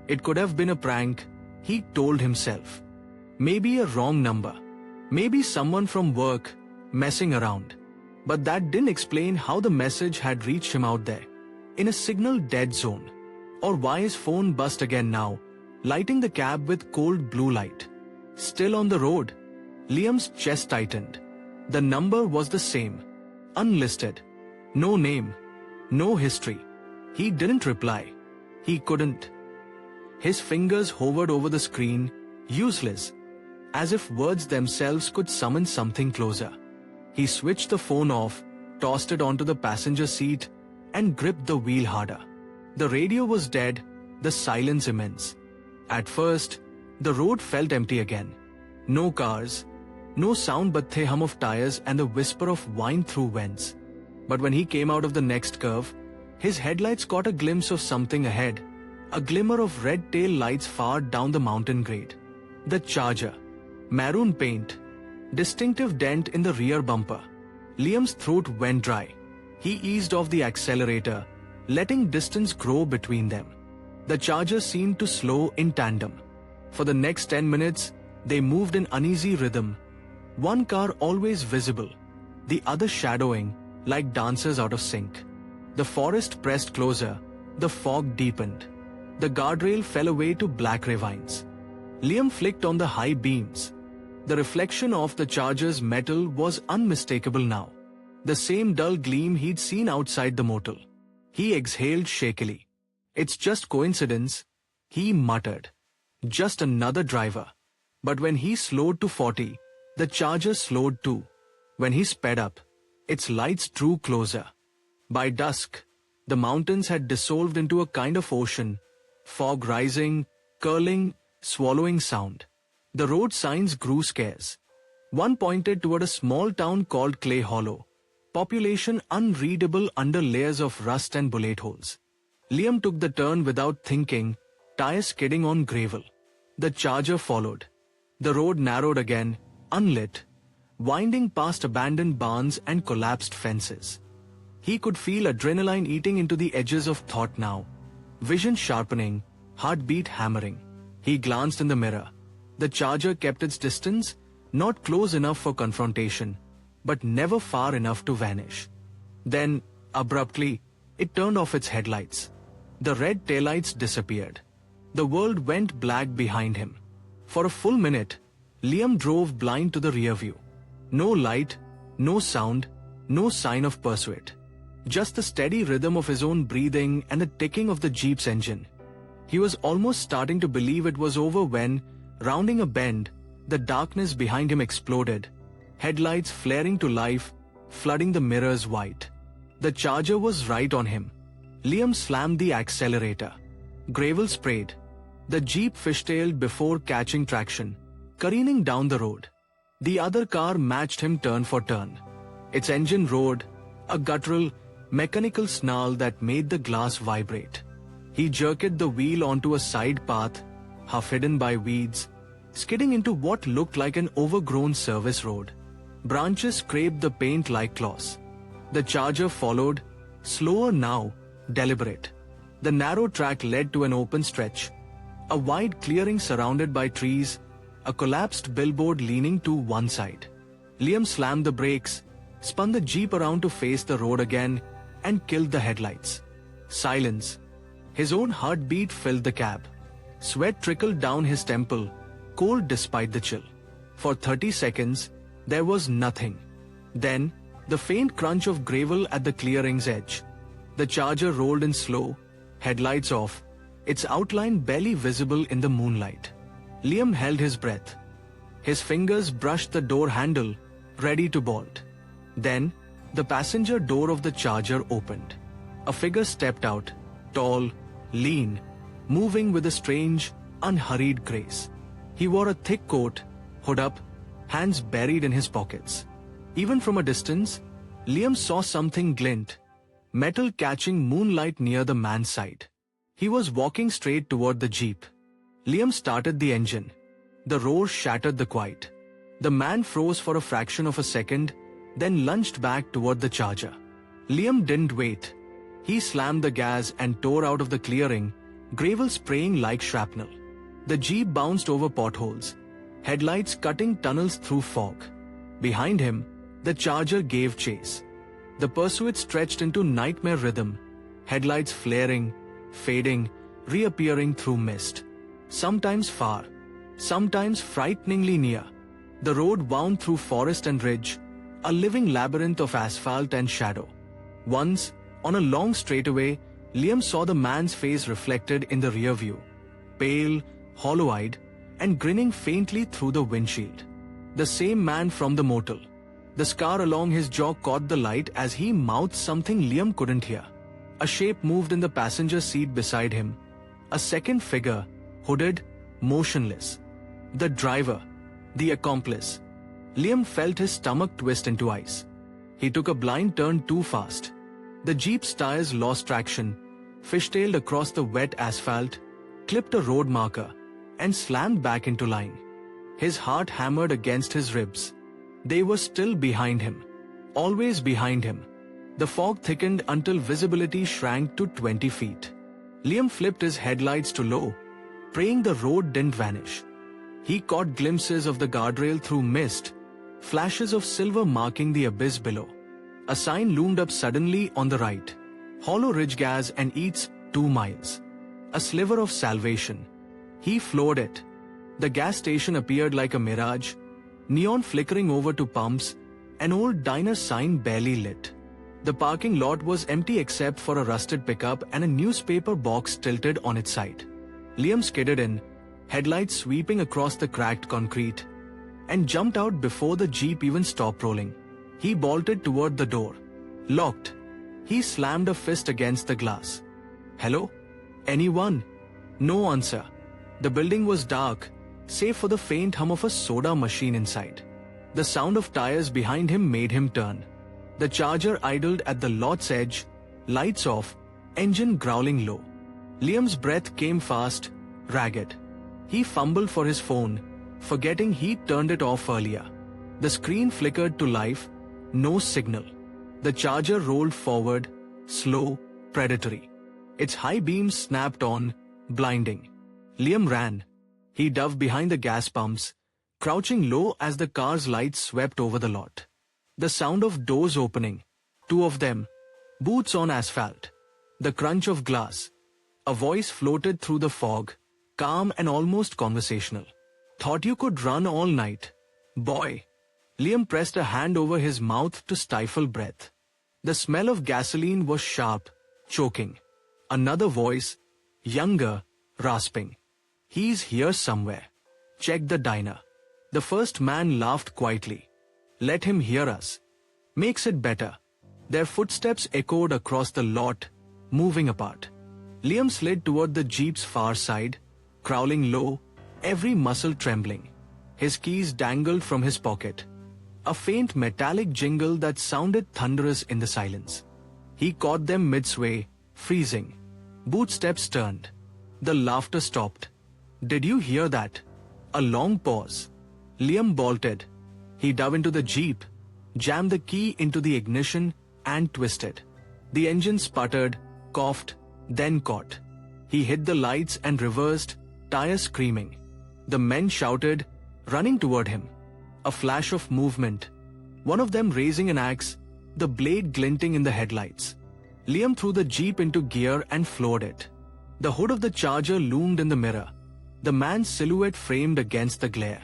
It could have been a prank, he told himself. Maybe a wrong number. Maybe someone from work, messing around. But that didn't explain how the message had reached him out there, in a signal dead zone. Or why his phone buzzed again now, lighting the cab with cold blue light. Still on the road. Liam's chest tightened. The number was the same. Unlisted. No name. No history. He didn't reply. He couldn't. His fingers hovered over the screen, useless, as if words themselves could summon something closer. He switched the phone off, tossed it onto the passenger seat, and gripped the wheel harder. The radio was dead, the silence immense. At first, the road felt empty again. No cars, no sound but the hum of tires and the whisper of wine through vents. But when he came out of the next curve, his headlights caught a glimpse of something ahead, a glimmer of red tail lights far down the mountain grade. The Charger. Maroon paint. Distinctive dent in the rear bumper. Liam's throat went dry. He eased off the accelerator, letting distance grow between them. The Charger seemed to slow in tandem. For the next 10 minutes, they moved in uneasy rhythm. One car always visible, the other shadowing, like dancers out of sync. The forest pressed closer, the fog deepened. The guardrail fell away to black ravines. Liam flicked on the high beams. The reflection of the Charger's metal was unmistakable now. The same dull gleam he'd seen outside the motel. He exhaled shakily. "It's just coincidence," he muttered. "Just another driver." But when he slowed to 40, the Charger slowed too. When he sped up, its lights drew closer. By dusk, the mountains had dissolved into a kind of ocean, fog rising, curling, swallowing sound. The road signs grew scarce. One pointed toward a small town called Clay Hollow, population unreadable under layers of rust and bullet holes. Liam took the turn without thinking, tires skidding on gravel. The Charger followed. The road narrowed again, unlit, winding past abandoned barns and collapsed fences. He could feel adrenaline eating into the edges of thought now, vision sharpening, heartbeat hammering. He glanced in the mirror. The Charger kept its distance, not close enough for confrontation, but never far enough to vanish. Then, abruptly, it turned off its headlights. The red taillights disappeared. The world went black behind him. For a full minute, Liam drove blind to the rear view. No light, no sound, no sign of pursuit. Just the steady rhythm of his own breathing and the ticking of the Jeep's engine. He was almost starting to believe it was over when, rounding a bend, the darkness behind him exploded, headlights flaring to life, flooding the mirrors white. The Charger was right on him. Liam slammed the accelerator. Gravel sprayed. The Jeep fishtailed before catching traction, careening down the road. The other car matched him turn for turn. Its engine roared, a guttural, mechanical snarl that made the glass vibrate. He jerked the wheel onto a side path, half hidden by weeds, skidding into what looked like an overgrown service road. Branches scraped the paint like claws. The Charger followed, slower now, deliberate. The narrow track led to an open stretch, a wide clearing surrounded by trees, a collapsed billboard leaning to one side. Liam slammed the brakes, spun the Jeep around to face the road again, and killed the headlights. Silence. His own heartbeat filled the cab. Sweat trickled down his temple, cold despite the chill. For 30 seconds, there was nothing. Then, the faint crunch of gravel at the clearing's edge. The Charger rolled in slow, headlights off, its outline barely visible in the moonlight. Liam held his breath. His fingers brushed the door handle, ready to bolt. Then, the passenger door of the Charger opened. A figure stepped out, tall, lean, moving with a strange, unhurried grace. He wore a thick coat, hood up, hands buried in his pockets. Even from a distance, Liam saw something glint, metal catching moonlight near the man's side. He was walking straight toward the Jeep. Liam started the engine. The roar shattered the quiet. The man froze for a fraction of a second, then lunged back toward the Charger. Liam didn't wait. He slammed the gas and tore out of the clearing, gravel spraying like shrapnel. The Jeep bounced over potholes, headlights cutting tunnels through fog. Behind him, the Charger gave chase. The pursuit stretched into nightmare rhythm, headlights flaring, fading, reappearing through mist. Sometimes far, sometimes frighteningly near. The road wound through forest and ridge, a living labyrinth of asphalt and shadow. Once, on a long straightaway, Liam saw the man's face reflected in the rear view, pale, hollow-eyed, and grinning faintly through the windshield. The same man from the motel. The scar along his jaw caught the light as he mouthed something Liam couldn't hear. A shape moved in the passenger seat beside him. A second figure, hooded, motionless. The driver, the accomplice. Liam felt his stomach twist into ice. He took a blind turn too fast. The Jeep's tires lost traction, fishtailed across the wet asphalt, clipped a road marker, and slammed back into line. His heart hammered against his ribs. They were still behind him. Always behind him. The fog thickened until visibility shrank to 20 feet. Liam flipped his headlights to low, praying the road didn't vanish. He caught glimpses of the guardrail through mist, flashes of silver marking the abyss below. A sign loomed up suddenly on the right. Hollow Ridge Gas and Eats 2 miles. A sliver of salvation. He floored it. The gas station appeared like a mirage, neon flickering over to pumps, an old diner sign barely lit. The parking lot was empty except for a rusted pickup and a newspaper box tilted on its side. Liam skidded in, headlights sweeping across the cracked concrete, and jumped out before the Jeep even stopped rolling. He bolted toward the door. Locked. He slammed a fist against the glass. Hello? Anyone? No answer. The building was dark, save for the faint hum of a soda machine inside. The sound of tires behind him made him turn. The Charger idled at the lot's edge, lights off, engine growling low. Liam's breath came fast, ragged. He fumbled for his phone, forgetting he'd turned it off earlier. The screen flickered to life, no signal. The Charger rolled forward, slow, predatory. Its high beams snapped on, blinding. Liam ran. He dove behind the gas pumps, crouching low as the car's lights swept over the lot. The sound of doors opening, 2 of them, boots on asphalt. The crunch of glass. A voice floated through the fog, calm and almost conversational. Thought you could run all night, boy. Liam pressed a hand over his mouth to stifle breath. The smell of gasoline was sharp, choking. Another voice, younger, rasping. He's here somewhere. Check the diner. The first man laughed quietly. Let him hear us. Makes it better. Their footsteps echoed across the lot, moving apart. Liam slid toward the Jeep's far side, crawling low, every muscle trembling. His keys dangled from his pocket. A faint metallic jingle that sounded thunderous in the silence. He caught them midsway, freezing. Boot steps turned. The laughter stopped. Did you hear that? A long pause. Liam bolted. He dove into the Jeep, jammed the key into the ignition, and twisted. The engine sputtered, coughed, then caught. He hit the lights and reversed, tires screaming. The men shouted, running toward him. A flash of movement. One of them raising an axe, the blade glinting in the headlights. Liam threw the Jeep into gear and floored it. The hood of the Charger loomed in the mirror, the man's silhouette framed against the glare.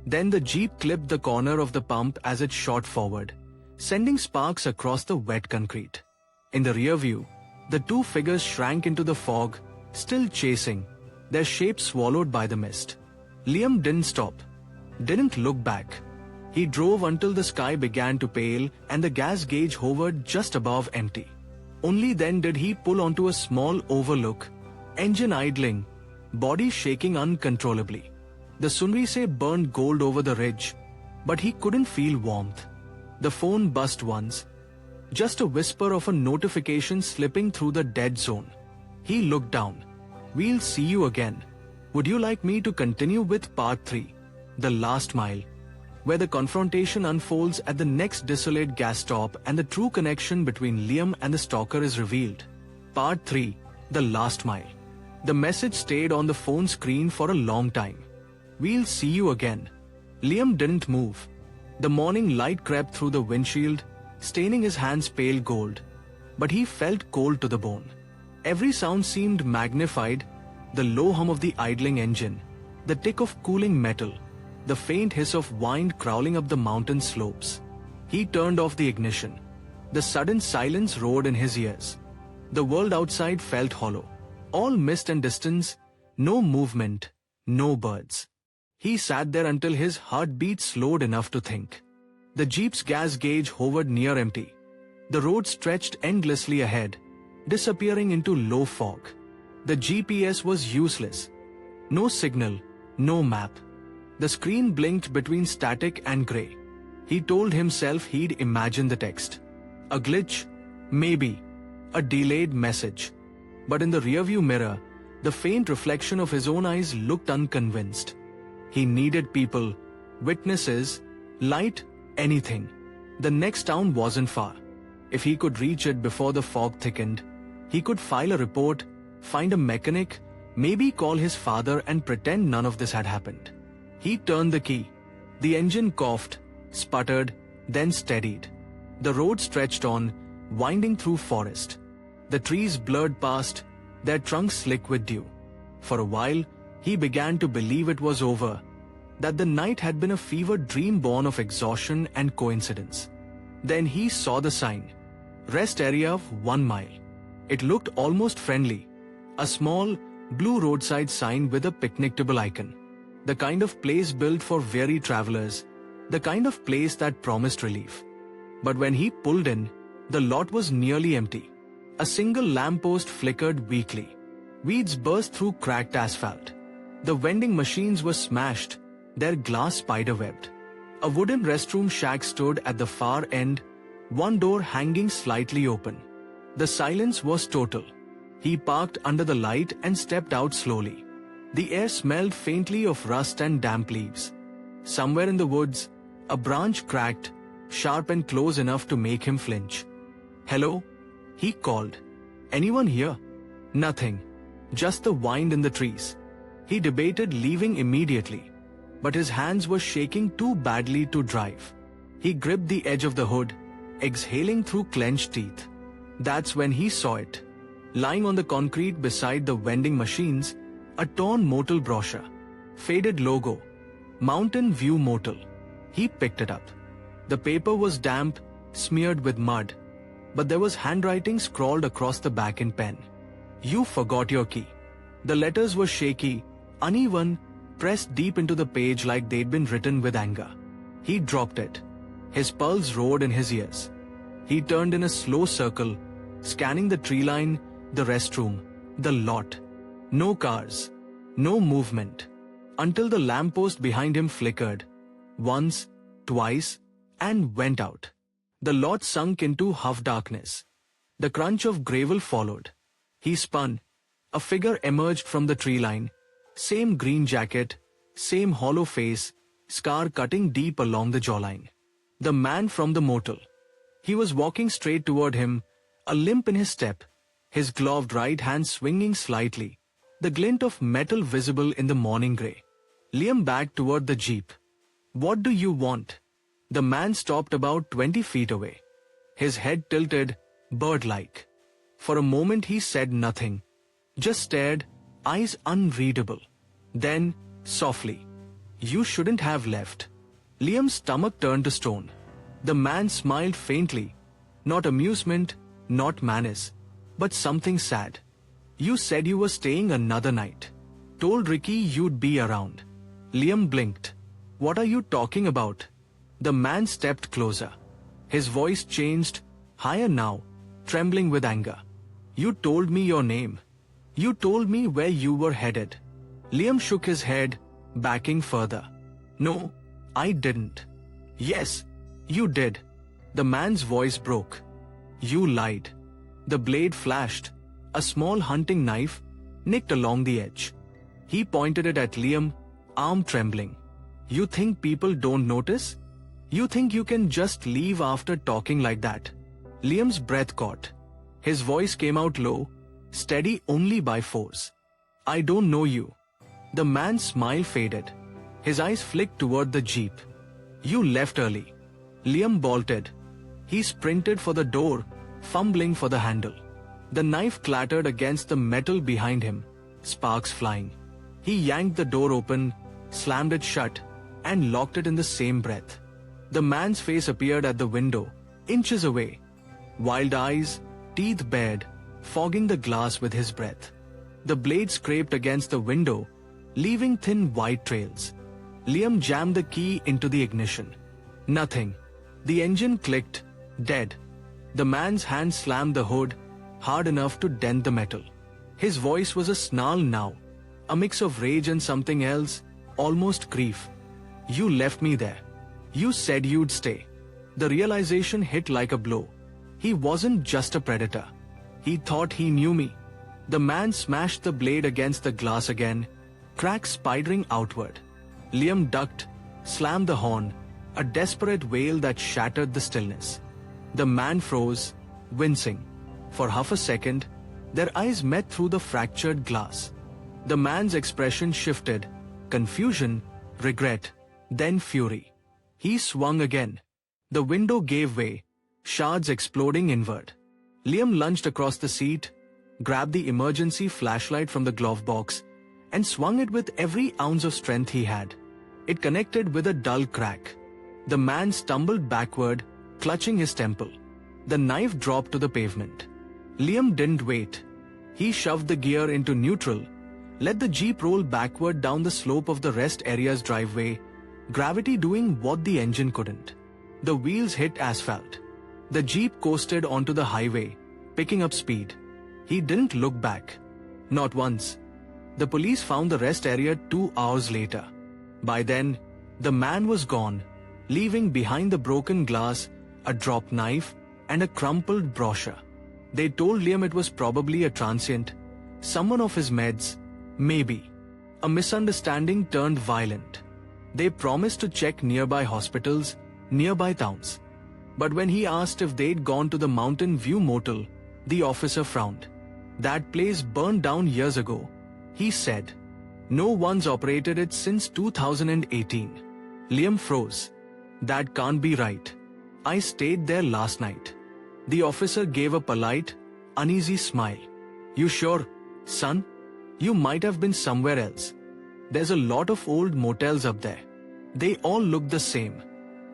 Then the Jeep clipped the corner of the pump as it shot forward, sending sparks across the wet concrete. In the rear view, the 2 figures shrank into the fog, still chasing, their shapes swallowed by the mist. Liam didn't stop, didn't look back. He drove until the sky began to pale and the gas gauge hovered just above empty. Only then did he pull onto a small overlook, engine idling, body shaking uncontrollably. The sunrise burned gold over the ridge, but he couldn't feel warmth. The phone buzzed once, just a whisper of a notification slipping through the dead zone. He looked down. We'll see you again. Would you like me to continue with part 3, The Last Mile, where the confrontation unfolds at the next desolate gas stop and the true connection between Liam and the stalker is revealed? Part 3, The Last Mile. The message stayed on the phone screen for a long time. We'll see you again. Liam didn't move. The morning light crept through the windshield, staining his hands pale gold. But he felt cold to the bone. Every sound seemed magnified, the low hum of the idling engine, the tick of cooling metal, the faint hiss of wind crawling up the mountain slopes. He turned off the ignition. The sudden silence roared in his ears. The world outside felt hollow. All mist and distance, no movement, no birds. He sat there until his heartbeat slowed enough to think. The Jeep's gas gauge hovered near empty. The road stretched endlessly ahead, disappearing into low fog. The GPS was useless. No signal, no map. The screen blinked between static and grey. He told himself he'd imagined the text. A glitch? Maybe. A delayed message. But in the rearview mirror, the faint reflection of his own eyes looked unconvinced. He needed people, witnesses, light, anything. The next town wasn't far. If he could reach it before the fog thickened, he could file a report, find a mechanic, maybe call his father and pretend none of this had happened. He turned the key. The engine coughed, sputtered, then steadied. The road stretched on, winding through forest. The trees blurred past, their trunks slick with dew. For a while, he began to believe it was over, that the night had been a fevered dream born of exhaustion and coincidence. Then he saw the sign. Rest area of 1 mile. It looked almost friendly. A small, blue roadside sign with a picnic table icon. The kind of place built for weary travelers. The kind of place that promised relief. But when he pulled in, the lot was nearly empty. A single lamppost flickered weakly. Weeds burst through cracked asphalt. The vending machines were smashed, their glass spider-webbed. A wooden restroom shack stood at the far end, one door hanging slightly open. The silence was total. He parked under the light and stepped out slowly. The air smelled faintly of rust and damp leaves. Somewhere in the woods, a branch cracked, sharp and close enough to make him flinch. "Hello?" he called. "Anyone here?" Nothing. Just the wind in the trees. He debated leaving immediately, but his hands were shaking too badly to drive. He gripped the edge of the hood, exhaling through clenched teeth. That's when he saw it. Lying on the concrete beside the vending machines, a torn motel brochure. Faded logo. Mountain View Motel. He picked it up. The paper was damp, smeared with mud, but there was handwriting scrawled across the back in pen. "You forgot your key." The letters were shaky, uneven, pressed deep into the page like they'd been written with anger. He dropped it. His pulse roared in his ears. He turned in a slow circle, scanning the tree line, the restroom, the lot. No cars, no movement, until the lamppost behind him flickered. Once, twice, and went out. The lot sunk into half darkness. The crunch of gravel followed. He spun. A figure emerged from the tree line. Same green jacket, same hollow face, scar cutting deep along the jawline. The man from the motel. He was walking straight toward him, a limp in his step, his gloved right hand swinging slightly, the glint of metal visible in the morning grey. Liam backed toward the jeep. "What do you want?" The man stopped about 20 feet away. His head tilted, bird-like. For a moment he said nothing, just stared, eyes unreadable. Then, softly, "You shouldn't have left." Liam's stomach turned to stone. The man smiled faintly, not amusement, not malice, but something sad. "You said you were staying another night. Told Ricky you'd be around." Liam blinked. "What are you talking about?" The man stepped closer. His voice changed, higher now, trembling with anger. "You told me your name. You told me where you were headed." Liam shook his head, backing further. "No, I didn't." "Yes, you did." The man's voice broke. "You lied." The blade flashed, a small hunting knife, nicked along the edge. He pointed it at Liam, arm trembling. "You think people don't notice? You think you can just leave after talking like that?" Liam's breath caught. His voice came out low, steady only by force. "I don't know you." The man's smile faded. His eyes flicked toward the jeep. "You left early." Liam bolted. He sprinted for the door, fumbling for the handle. The knife clattered against the metal behind him, sparks flying. He yanked the door open, slammed it shut, and locked it in the same breath. The man's face appeared at the window, inches away. Wild eyes, teeth bared, fogging the glass with his breath. The blade scraped against the window, leaving thin white trails. Liam jammed the key into the ignition. Nothing. The engine clicked, dead. The man's hand slammed the hood, hard enough to dent the metal. His voice was a snarl now, a mix of rage and something else, almost grief. "You left me there. You said you'd stay. The realization hit like a blow. He wasn't just a predator. He thought he knew me. The man smashed the blade against the glass again, cracks spidering outward. Liam ducked, slammed the horn, a desperate wail that shattered the stillness. The man froze, wincing. For half a second, their eyes met through the fractured glass. The man's expression shifted, confusion, regret, then fury. He swung again. The window gave way, shards exploding inward. Liam lunged across the seat, grabbed the emergency flashlight from the glove box, and swung it with every ounce of strength he had. It connected with a dull crack. The man stumbled backward, clutching his temple. The knife dropped to the pavement. Liam didn't wait. He shoved the gear into neutral, let the Jeep roll backward down the slope of the rest area's driveway, gravity doing what the engine couldn't. The wheels hit asphalt. The Jeep coasted onto the highway, picking up speed. He didn't look back. Not once. The police found the rest area 2 hours later. By then, the man was gone, leaving behind the broken glass, a dropped knife, and a crumpled brochure. They told Liam it was probably a transient, someone off his meds, maybe. A misunderstanding turned violent. They promised to check nearby hospitals, nearby towns. But when he asked if they'd gone to the Mountain View Motel, the officer frowned. That place burned down years ago, he said. No one's operated it since 2018. Liam froze. That can't be right. I stayed there last night. The officer gave a polite, uneasy smile. You sure, son? You might have been somewhere else. There's a lot of old motels up there. They all look the same.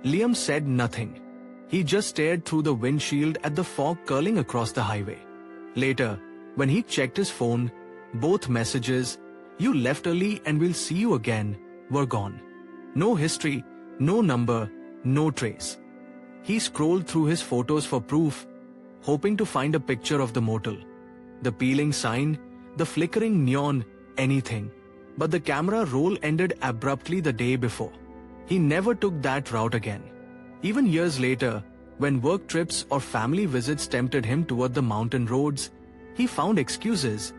Liam said nothing. He just stared through the windshield at the fog curling across the highway. Later, when he checked his phone, both messages, "You left early and we'll see you again," were gone. No history, no number, no trace. He scrolled through his photos for proof, hoping to find a picture of the motel. The peeling sign, the flickering neon, anything. But the camera roll ended abruptly the day before. He never took that route again. Even years later, when work trips or family visits tempted him toward the mountain roads, he found excuses,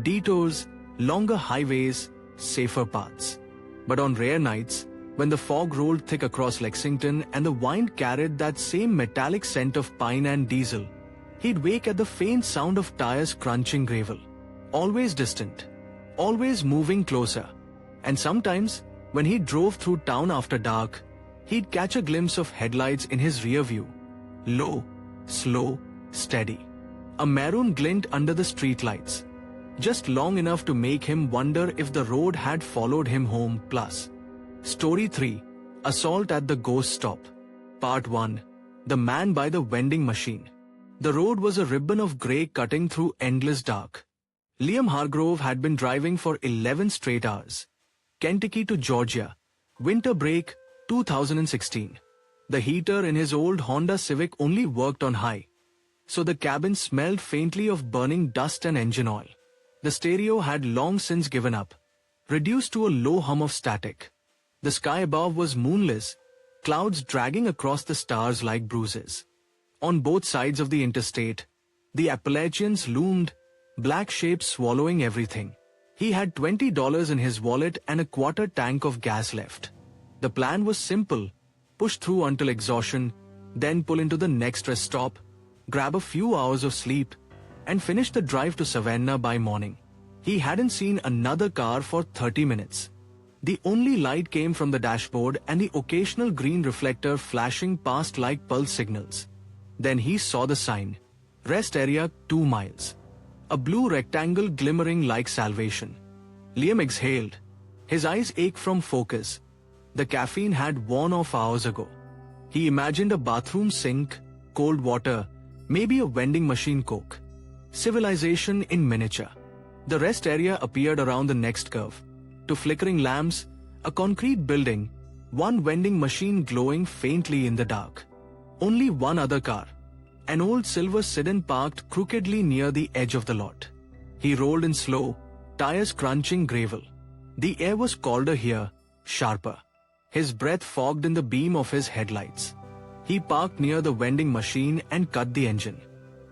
detours, longer highways, safer paths. But on rare nights, when the fog rolled thick across Lexington and the wind carried that same metallic scent of pine and diesel, he'd wake at the faint sound of tires crunching gravel. Always distant, always moving closer. And sometimes, when he drove through town after dark, he'd catch a glimpse of headlights in his rear view. Low, slow, steady. A maroon glint under the streetlights. Just long enough to make him wonder if the road had followed him home. Plus. Story 3. Assault at the Ghost Stop. Part 1. The Man by the Vending Machine. The road was a ribbon of grey cutting through endless dark. Liam Hargrove had been driving for 11 straight hours. Kentucky to Georgia. Winter break, 2016. The heater in his old Honda Civic only worked on high, so the cabin smelled faintly of burning dust and engine oil. The stereo had long since given up, reduced to a low hum of static. The sky above was moonless, clouds dragging across the stars like bruises. On both sides of the interstate, the Appalachians loomed, black shapes swallowing everything. He had $20 in his wallet and a quarter tank of gas left. The plan was simple: push through until exhaustion, then pull into the next rest stop, grab a few hours of sleep, and finish the drive to Savannah by morning. He hadn't seen another car for 30 minutes. The only light came from the dashboard and the occasional green reflector flashing past like pulse signals. Then he saw the sign. Rest area 2 miles. A blue rectangle glimmering like salvation. Liam exhaled. His eyes ached from focus. The caffeine had worn off hours ago. He imagined a bathroom sink, cold water, maybe a vending machine Coke. Civilization in miniature. The rest area appeared around the next curve. Two flickering lamps, a concrete building, one vending machine glowing faintly in the dark. Only one other car. An old silver sedan parked crookedly near the edge of the lot. He rolled in slow, tires crunching gravel. The air was colder here, sharper. his breath fogged in the beam of his headlights. He parked near the vending machine and cut the engine.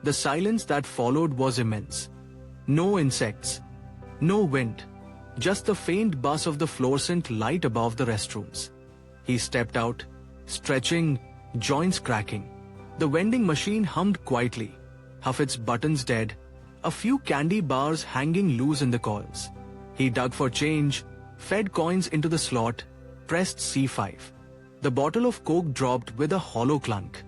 The silence that followed was immense. No insects, no wind, just the faint buzz of the fluorescent light above the restrooms. He stepped out, stretching, joints cracking. The vending machine hummed quietly, half its buttons dead, a few candy bars hanging loose in the coils. He dug for change, fed coins into the slot, pressed C5. The bottle of Coke dropped with a hollow clunk.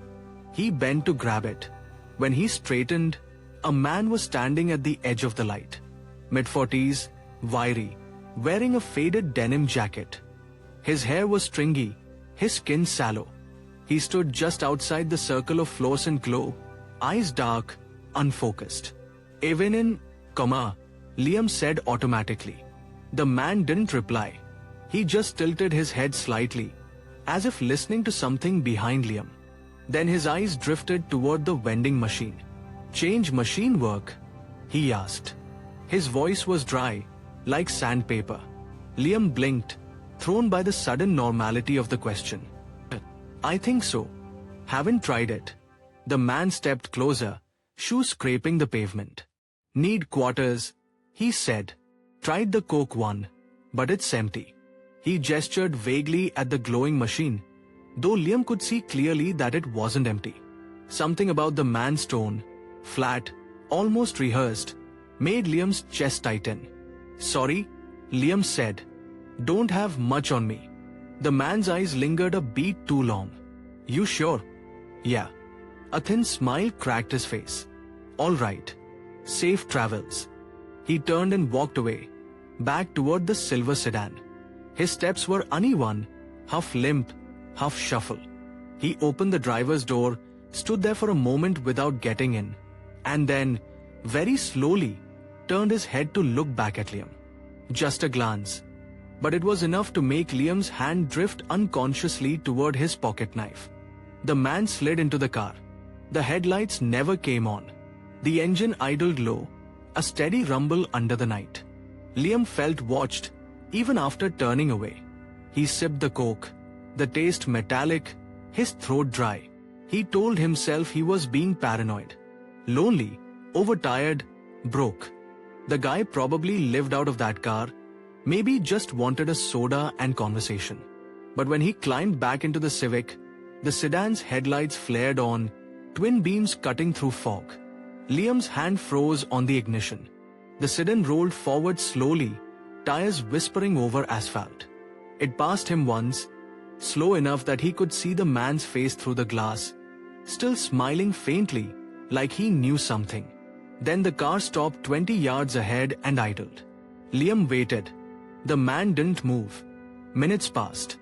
He bent to grab it. When he straightened, a man was standing at the edge of the light. Mid-40s, wiry, wearing a faded denim jacket. His hair was stringy, his skin sallow. He stood just outside the circle of fluorescent glow, eyes dark, unfocused. Even in, Liam said automatically. The man didn't reply. He just tilted his head slightly, as if listening to something behind Liam. Then his eyes drifted toward the vending machine. "Change machine work?" he asked. His voice was dry, like sandpaper. Liam blinked, thrown by the sudden normality of the question. "I think so. Haven't tried it." The man stepped closer, shoes scraping the pavement. "Need quarters," he said. "Tried the Coke one, but it's empty." He gestured vaguely at the glowing machine, though Liam could see clearly that it wasn't empty. Something about the man's tone, flat, almost rehearsed, made Liam's chest tighten. "Sorry," Liam said. "Don't have much on me." The man's eyes lingered a beat too long. "You sure?" "Yeah." A thin smile cracked his face. "All right. Safe travels." He turned and walked away, back toward the silver sedan. His steps were uneven, half limp, half shuffle. He opened the driver's door, stood there for a moment without getting in, and then, very slowly, turned his head to look back at Liam. Just a glance. But it was enough to make Liam's hand drift unconsciously toward his pocket knife. The man slid into the car. The headlights never came on. The engine idled low, a steady rumble under the night. Liam felt watched, even after turning away. He sipped the Coke, the taste metallic, his throat dry. He told himself he was being paranoid. Lonely, overtired, broke. The guy probably lived out of that car, maybe just wanted a soda and conversation. But when he climbed back into the Civic, the sedan's headlights flared on, twin beams cutting through fog. Liam's hand froze on the ignition. The sedan rolled forward slowly, tires whispering over asphalt. It passed him once, slow enough that he could see the man's face through the glass, still smiling faintly, like he knew something. Then the car stopped 20 yards ahead and idled. Liam waited. The man didn't move. Minutes passed.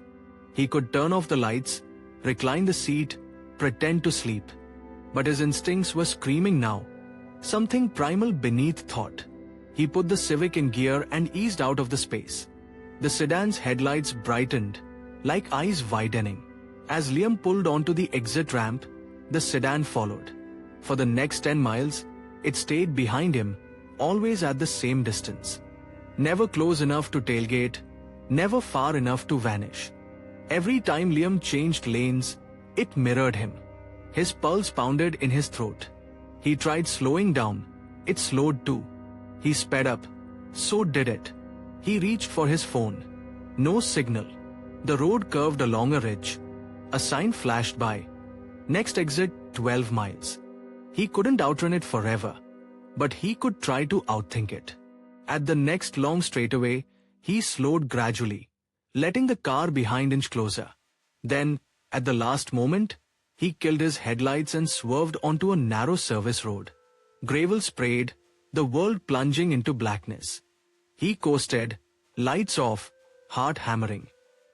He could turn off the lights, recline the seat, pretend to sleep. But his instincts were screaming now. Something primal beneath thought. He put the Civic in gear and eased out of the space. The sedan's headlights brightened, like eyes widening. As Liam pulled onto the exit ramp, the sedan followed. For the next 10 miles, it stayed behind him, always at the same distance. Never close enough to tailgate, never far enough to vanish. Every time Liam changed lanes, it mirrored him. His pulse pounded in his throat. He tried slowing down. It slowed too. He sped up. So did it. He reached for his phone. No signal. The road curved along a ridge. A sign flashed by. Next exit, 12 miles. He couldn't outrun it forever, but he could try to outthink it. At the next long straightaway, he slowed gradually, letting the car behind inch closer. Then, at the last moment, he killed his headlights and swerved onto a narrow service road. Gravel sprayed, the world plunging into blackness. He coasted, lights off, heart hammering.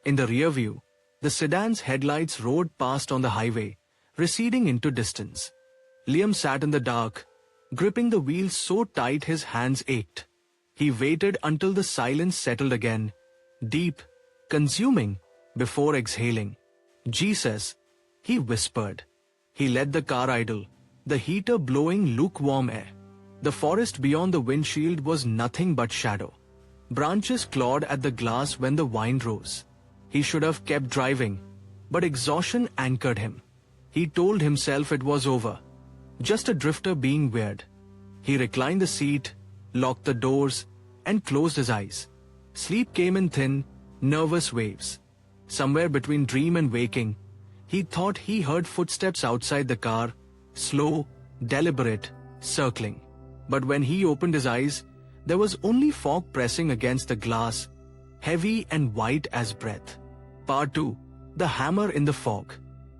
In the rear view, the sedan's headlights roared past on the highway, receding into distance. Liam sat in the dark, gripping the wheel so tight his hands ached. He waited until the silence settled again, deep, consuming, before exhaling. "Jesus," he whispered. He let the car idle, the heater blowing lukewarm air. The forest beyond the windshield was nothing but shadow. Branches clawed at the glass when the wind rose. He should have kept driving, but exhaustion anchored him. He told himself it was over. Just a drifter being weird. He reclined the seat, locked the doors, and closed his eyes. Sleep came in thin, nervous waves. Somewhere between dream and waking, he thought he heard footsteps outside the car, slow, deliberate, circling. But when he opened his eyes, there was only fog pressing against the glass, heavy and white as breath. Part 2. The hammer in the fog.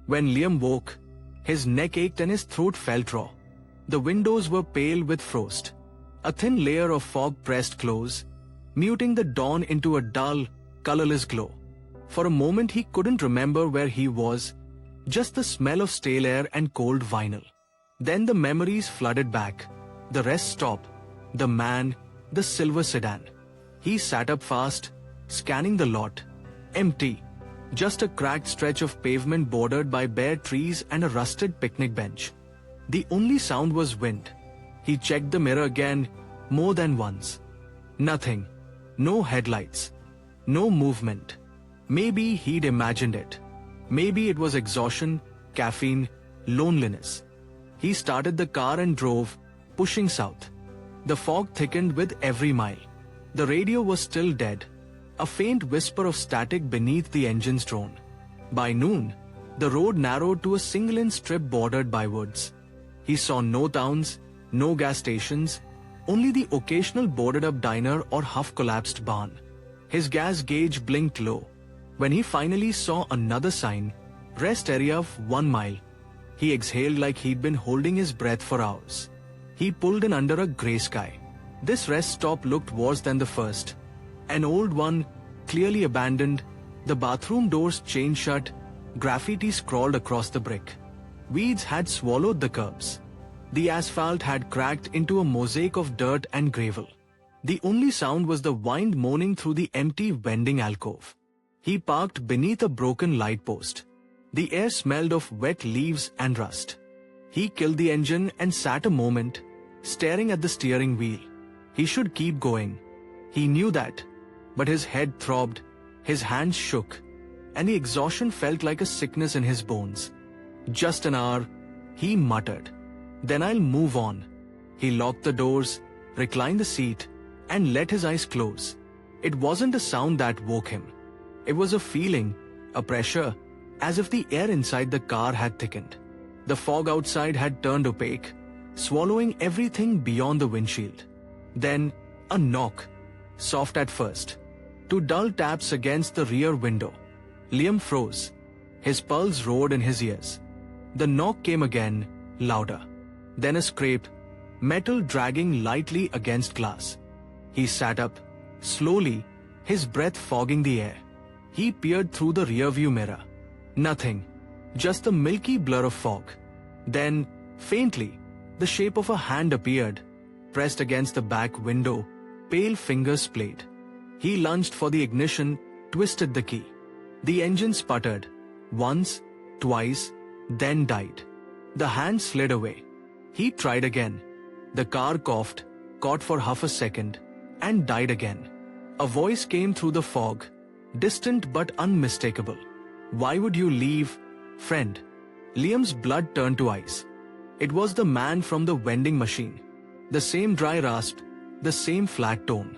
When Liam woke, his neck ached and his throat felt raw. The windows were pale with frost. A thin layer of fog pressed close, muting the dawn into a dull, colorless glow. For a moment he couldn't remember where he was, just the smell of stale air and cold vinyl. Then the memories flooded back. The rest stopped. The man, the silver sedan. He sat up fast, scanning the lot. Empty. Just a cracked stretch of pavement bordered by bare trees and a rusted picnic bench. The only sound was wind. He checked the mirror again, more than once. Nothing. No headlights. No movement. Maybe he'd imagined it. Maybe it was exhaustion, caffeine, loneliness. He started the car and drove, pushing south. The fog thickened with every mile. The radio was still dead, a faint whisper of static beneath the engine's drone. By noon, the road narrowed to a single-lane strip bordered by woods. He saw no towns, no gas stations, only the occasional boarded-up diner or half-collapsed barn. His gas gauge blinked low. When he finally saw another sign, rest area of 1 mile, he exhaled like he'd been holding his breath for hours. He pulled in under a grey sky. This rest stop looked worse than the first. An old one, clearly abandoned, the bathroom doors chained shut, graffiti scrawled across the brick. Weeds had swallowed the curbs. The asphalt had cracked into a mosaic of dirt and gravel. The only sound was the wind moaning through the empty vending alcove. He parked beneath a broken light post. The air smelled of wet leaves and rust. He killed the engine and sat a moment, staring at the steering wheel. He should keep going. He knew that. But his head throbbed, his hands shook, and the exhaustion felt like a sickness in his bones. Just an hour, he muttered. Then I'll move on. He locked the doors, reclined the seat, and let his eyes close. It wasn't a sound that woke him. It was a feeling, a pressure, as if the air inside the car had thickened. The fog outside had turned opaque, swallowing everything beyond the windshield. Then, a knock, soft at first. 2 dull taps against the rear window. Liam froze. His pulse roared in his ears. The knock came again, louder. Then a scrape, metal dragging lightly against glass. He sat up, slowly, his breath fogging the air. He peered through the rearview mirror. Nothing, just the milky blur of fog. Then, faintly, the shape of a hand appeared, pressed against the back window, pale fingers played. He lunged for the ignition, twisted the key. The engine sputtered, once, twice, then died. The hand slid away. He tried again. The car coughed, caught for half a second, and died again. A voice came through the fog, distant but unmistakable. Why would you leave, friend? Liam's blood turned to ice. It was the man from the vending machine. The same dry rasp, the same flat tone.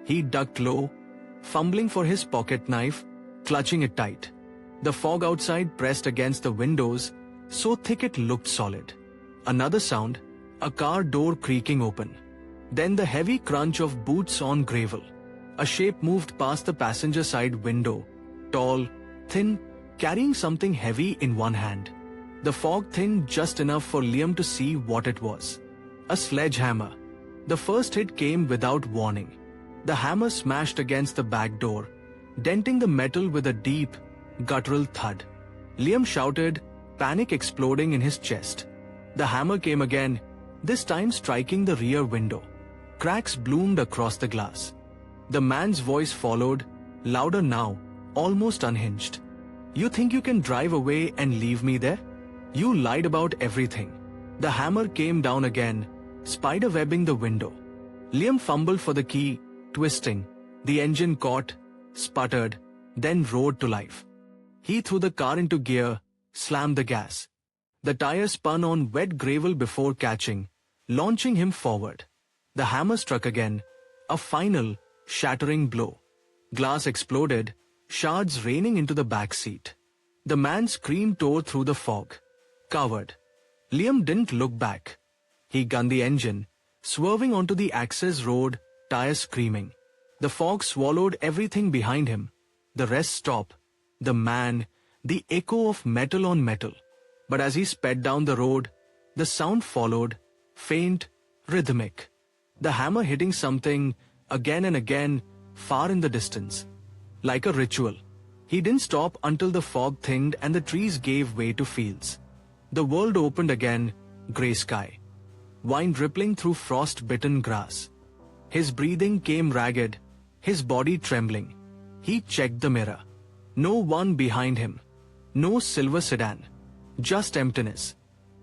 He ducked low, fumbling for his pocket knife, clutching it tight. The fog outside pressed against the windows, so thick it looked solid. Another sound, a car door creaking open. Then the heavy crunch of boots on gravel. A shape moved past the passenger side window, tall, thin, carrying something heavy in one hand. The fog thinned just enough for Liam to see what it was. A sledgehammer. The first hit came without warning. The hammer smashed against the back door, denting the metal with a deep, guttural thud. Liam shouted, panic exploding in his chest. The hammer came again, this time striking the rear window. Cracks bloomed across the glass. The man's voice followed, louder now, almost unhinged. You think you can drive away and leave me there? You lied about everything. The hammer came down again, spider-webbing the window. Liam fumbled for the key, twisting. The engine caught, sputtered, then roared to life. He threw the car into gear, slammed the gas. The tire spun on wet gravel before catching, launching him forward. The hammer struck again, a final, shattering blow. Glass exploded, shards raining into the back seat. The man's scream tore through the fog. Covered. Liam didn't look back. He gunned the engine, swerving onto the access road, tires screaming. The fog swallowed everything behind him. The rest stopped. The man, the echo of metal on metal. But as he sped down the road, the sound followed, faint, rhythmic. The hammer hitting something, again and again, far in the distance. Like a ritual. He didn't stop until the fog thinned and the trees gave way to fields. The world opened again, grey sky. Wind rippling through frost-bitten grass. His breathing came ragged, his body trembling. He checked the mirror. No one behind him. No silver sedan. Just emptiness.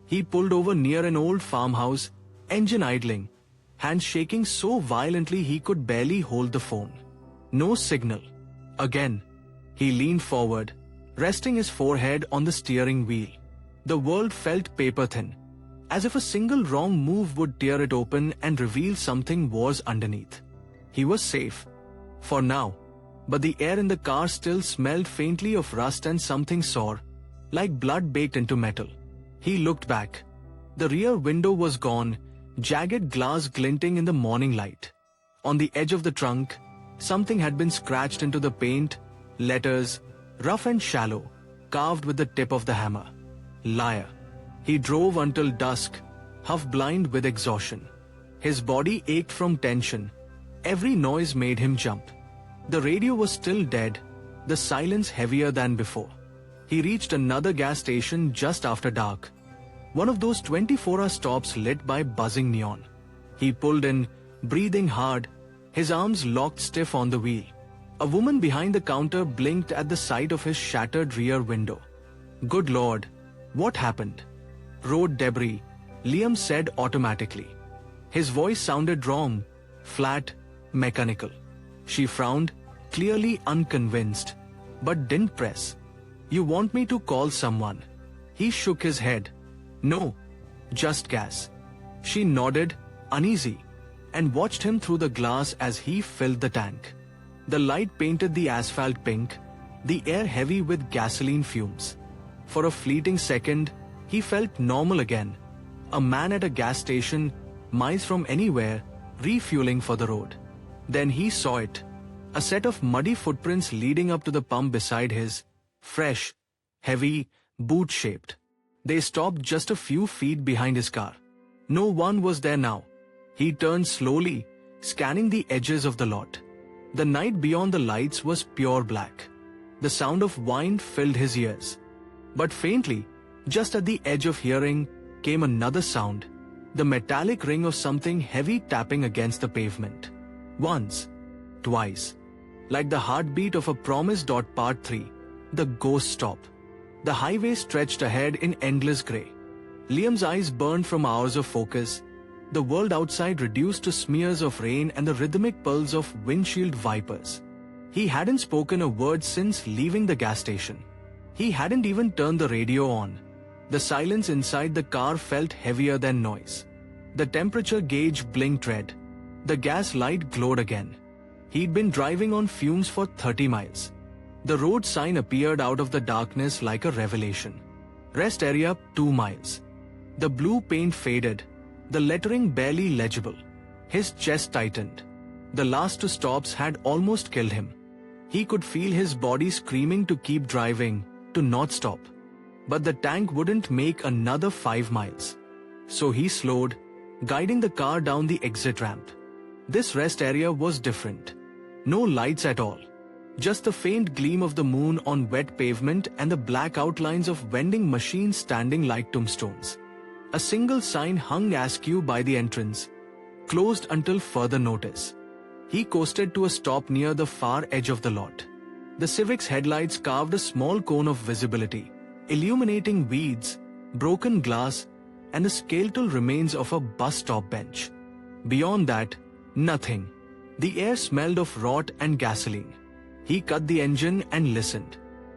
He pulled over near an old farmhouse, engine idling, hands shaking so violently he could barely hold the phone. No signal. Again. He leaned forward, resting his forehead on the steering wheel. The world felt paper-thin, as if a single wrong move would tear it open and reveal something was underneath. He was safe. For now. But the air in the car still smelled faintly of rust and something sore, like blood baked into metal. He looked back. The rear window was gone, jagged glass glinting in the morning light. On the edge of the trunk, something had been scratched into the paint, letters, rough and shallow, carved with the tip of the hammer. Liar. He drove until dusk, half-blind with exhaustion. His body ached from tension. Every noise made him jump. The radio was still dead, the silence heavier than before. He reached another gas station just after dark. One of those 24-hour stops lit by buzzing neon. He pulled in, breathing hard, his arms locked stiff on the wheel. A woman behind the counter blinked at the sight of his shattered rear window. Good Lord, what happened? Road debris, Liam said automatically. His voice sounded wrong, flat, mechanical. She frowned, clearly unconvinced, but didn't press. You want me to call someone? He shook his head. No, just gas. She nodded, uneasy, and watched him through the glass as he filled the tank. The light painted the asphalt pink, the air heavy with gasoline fumes. For a fleeting second, he felt normal again. A man at a gas station, miles from anywhere, refueling for the road. Then he saw it. A set of muddy footprints leading up to the pump beside his, fresh, heavy, boot-shaped. They stopped just a few feet behind his car. No one was there now. He turned slowly, scanning the edges of the lot. The night beyond the lights was pure black. The sound of wind filled his ears. But faintly, just at the edge of hearing, came another sound, the metallic ring of something heavy tapping against the pavement. Once, twice. Like the heartbeat of a promise. Part 3. The ghost stop. The highway stretched ahead in endless grey. Liam's eyes burned from hours of focus. The world outside reduced to smears of rain and the rhythmic pulse of windshield vipers. He hadn't spoken a word since leaving the gas station. He hadn't even turned the radio on. The silence inside the car felt heavier than noise. The temperature gauge blinked red. The gas light glowed again. He'd been driving on fumes for 30 miles. The road sign appeared out of the darkness like a revelation. Rest area 2 miles. The blue paint faded, the lettering barely legible. His chest tightened. The last 2 stops had almost killed him. He could feel his body screaming to keep driving, to not stop. But the tank wouldn't make another 5 miles. So he slowed, guiding the car down the exit ramp. This rest area was different. No lights at all. Just the faint gleam of the moon on wet pavement and the black outlines of vending machines standing like tombstones. A single sign hung askew by the entrance, closed until further notice. He coasted to a stop near the far edge of the lot. The Civic's headlights carved a small cone of visibility, illuminating weeds, broken glass, and the skeletal remains of a bus stop bench. Beyond that, nothing. The air smelled of rot and gasoline. He cut the engine and listened.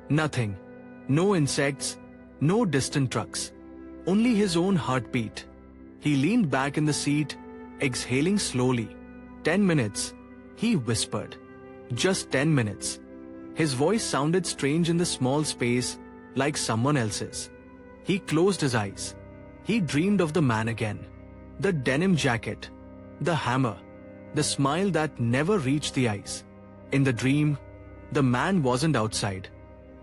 Nothing. No insects, no distant trucks. Only his own heartbeat. He leaned back in the seat, exhaling slowly. 10 minutes, he whispered. Just 10 minutes. His voice sounded strange in the small space, like someone else's. He closed his eyes. He dreamed of the man again. The denim jacket. The hammer. The smile that never reached the eyes. In the dream, the man wasn't outside.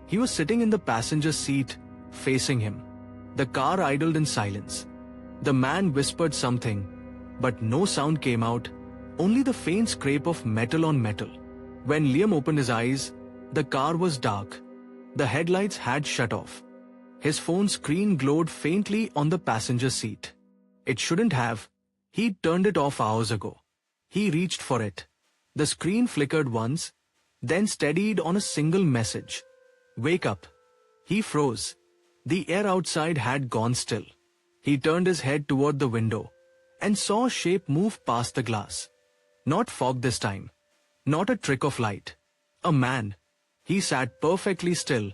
He was sitting in the passenger seat, facing him. The car idled in silence. The man whispered something, but no sound came out, only the faint scrape of metal on metal. When Liam opened his eyes, the car was dark. The headlights had shut off. His phone screen glowed faintly on the passenger seat. It shouldn't have. He'd turned it off hours ago. He reached for it. The screen flickered once, then steadied on a single message. Wake up. He froze. The air outside had gone still. He turned his head toward the window and saw a shape move past the glass. Not fog this time. Not a trick of light. A man. He sat perfectly still,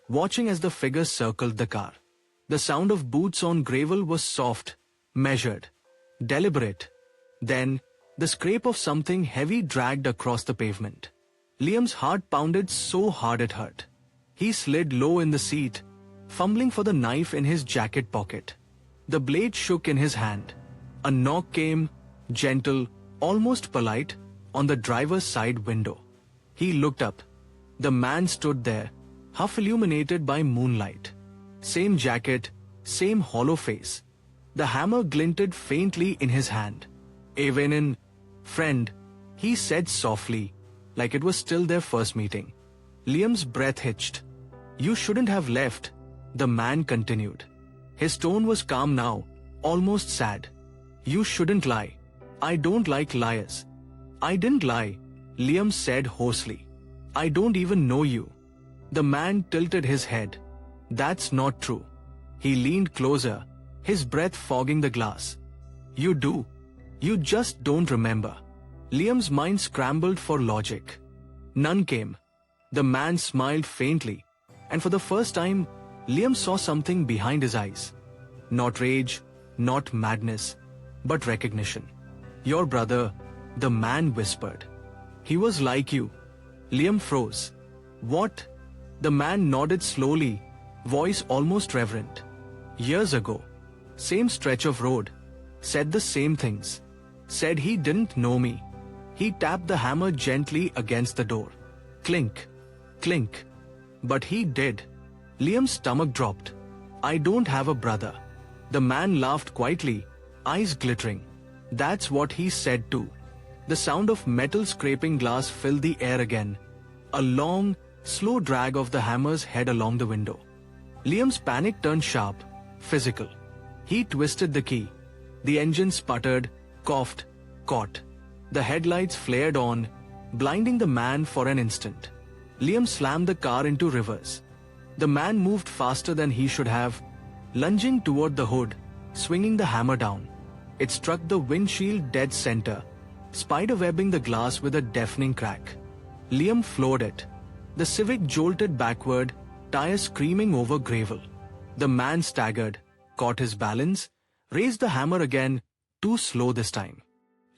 watching as the figure circled the car. The sound of boots on gravel was soft, measured, deliberate. Then, the scrape of something heavy dragged across the pavement. Liam's heart pounded so hard it hurt. He slid low in the seat, fumbling for the knife in his jacket pocket. The blade shook in his hand. A knock came, gentle, almost polite, on the driver's side window. He looked up. The man stood there, half illuminated by moonlight. Same jacket, same hollow face. The hammer glinted faintly in his hand. Evening, friend, he said softly, like it was still their first meeting. Liam's breath hitched. You shouldn't have left, the man continued. His tone was calm now, almost sad. You shouldn't lie. I don't like liars. I didn't lie, Liam said hoarsely. I don't even know you. The man tilted his head. That's not true. He leaned closer, his breath fogging the glass. You do. You just don't remember. Liam's mind scrambled for logic. None came. The man smiled faintly, and for the first time, Liam saw something behind his eyes. Not rage, not madness, but recognition. Your brother, the man whispered. He was like you. Liam froze. What? The man nodded slowly, voice almost reverent. Years ago, same stretch of road, said the same things. Said he didn't know me. He tapped the hammer gently against the door. Clink, clink. But he did. Liam's stomach dropped. I don't have a brother. The man laughed quietly, eyes glittering. That's what he said too. The sound of metal scraping glass filled the air again. A long, slow drag of the hammer's head along the window. Liam's panic turned sharp, physical. He twisted the key. The engine sputtered, coughed, caught. The headlights flared on, blinding the man for an instant. Liam slammed the car into reverse. The man moved faster than he should have, lunging toward the hood, swinging the hammer down. It struck the windshield dead center, spiderwebbing the glass with a deafening crack. Liam floored it. The Civic jolted backward, tires screaming over gravel. The man staggered, caught his balance, raised the hammer again, too slow this time.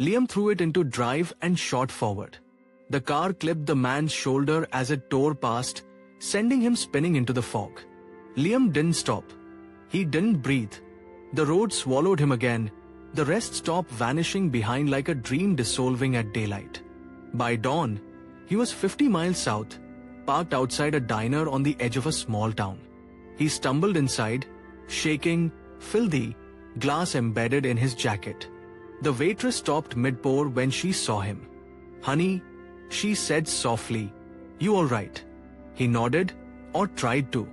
Liam threw it into drive and shot forward. The car clipped the man's shoulder as it tore past, sending him spinning into the fog. Liam didn't stop. He didn't breathe. The road swallowed him again. The rest stopped, vanishing behind like a dream dissolving at daylight. By dawn, he was 50 miles south, parked outside a diner on the edge of a small town. He stumbled inside, shaking, filthy, glass embedded in his jacket. The waitress stopped mid-pour when she saw him. Honey, she said softly, you all right? He nodded, or tried to.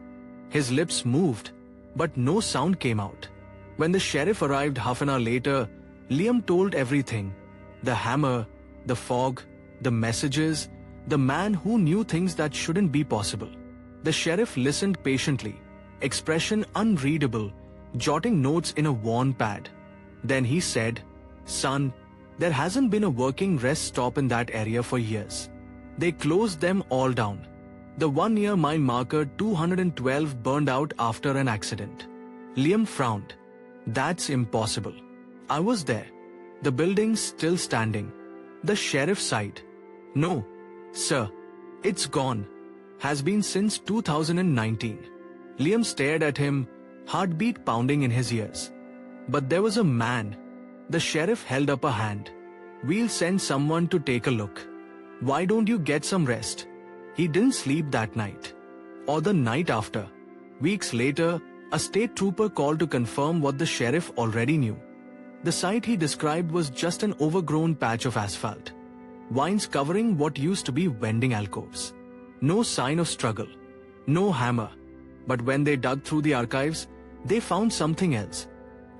His lips moved, but no sound came out. When the sheriff arrived half an hour later, Liam told everything. The hammer, the fog, the messages, the man who knew things that shouldn't be possible. The sheriff listened patiently, expression unreadable, jotting notes in a worn pad. Then he said, Son, there hasn't been a working rest stop in that area for years. They closed them all down. The one near mile marker 212 burned out after an accident. Liam frowned. That's impossible. I was there. The building's still standing. The sheriff sighed. No, sir. It's gone. Has been since 2019. Liam stared at him, heartbeat pounding in his ears. But there was a man. The sheriff held up a hand. We'll send someone to take a look. Why don't you get some rest? He didn't sleep that night. Or the night after. Weeks later, a state trooper called to confirm what the sheriff already knew. The site he described was just an overgrown patch of asphalt. Vines covering what used to be vending alcoves. No sign of struggle. No hammer. But when they dug through the archives, they found something else.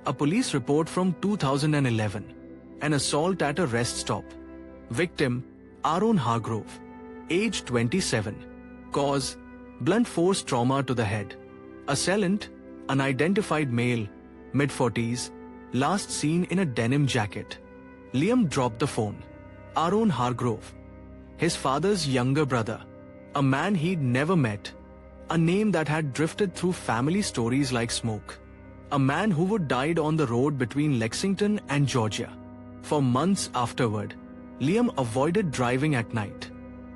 A police report from 2011. An assault at a rest stop. Victim, Aaron Hargrove. Age 27. Cause, blunt force trauma to the head. Assailant, unidentified male, mid-40s, last seen in a denim jacket. Liam dropped the phone. Aaron Hargrove. His father's younger brother. A man he'd never met. A name that had drifted through family stories like smoke. A man who would died on the road between Lexington and Georgia. For months afterward, Liam avoided driving at night.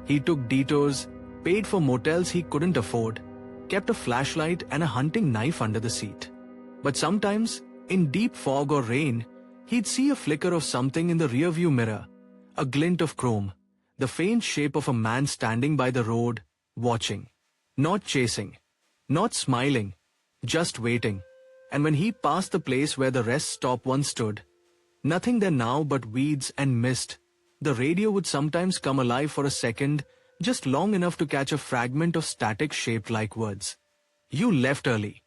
He took detours, paid for motels he couldn't afford, kept a flashlight and a hunting knife under the seat. But sometimes, in deep fog or rain, he'd see a flicker of something in the rearview mirror, a glint of chrome, the faint shape of a man standing by the road, watching. Not chasing, not smiling, just waiting. And when he passed the place where the rest stop once stood, nothing there now but weeds and mist, the radio would sometimes come alive for a second, just long enough to catch a fragment of static shaped like words. You left early.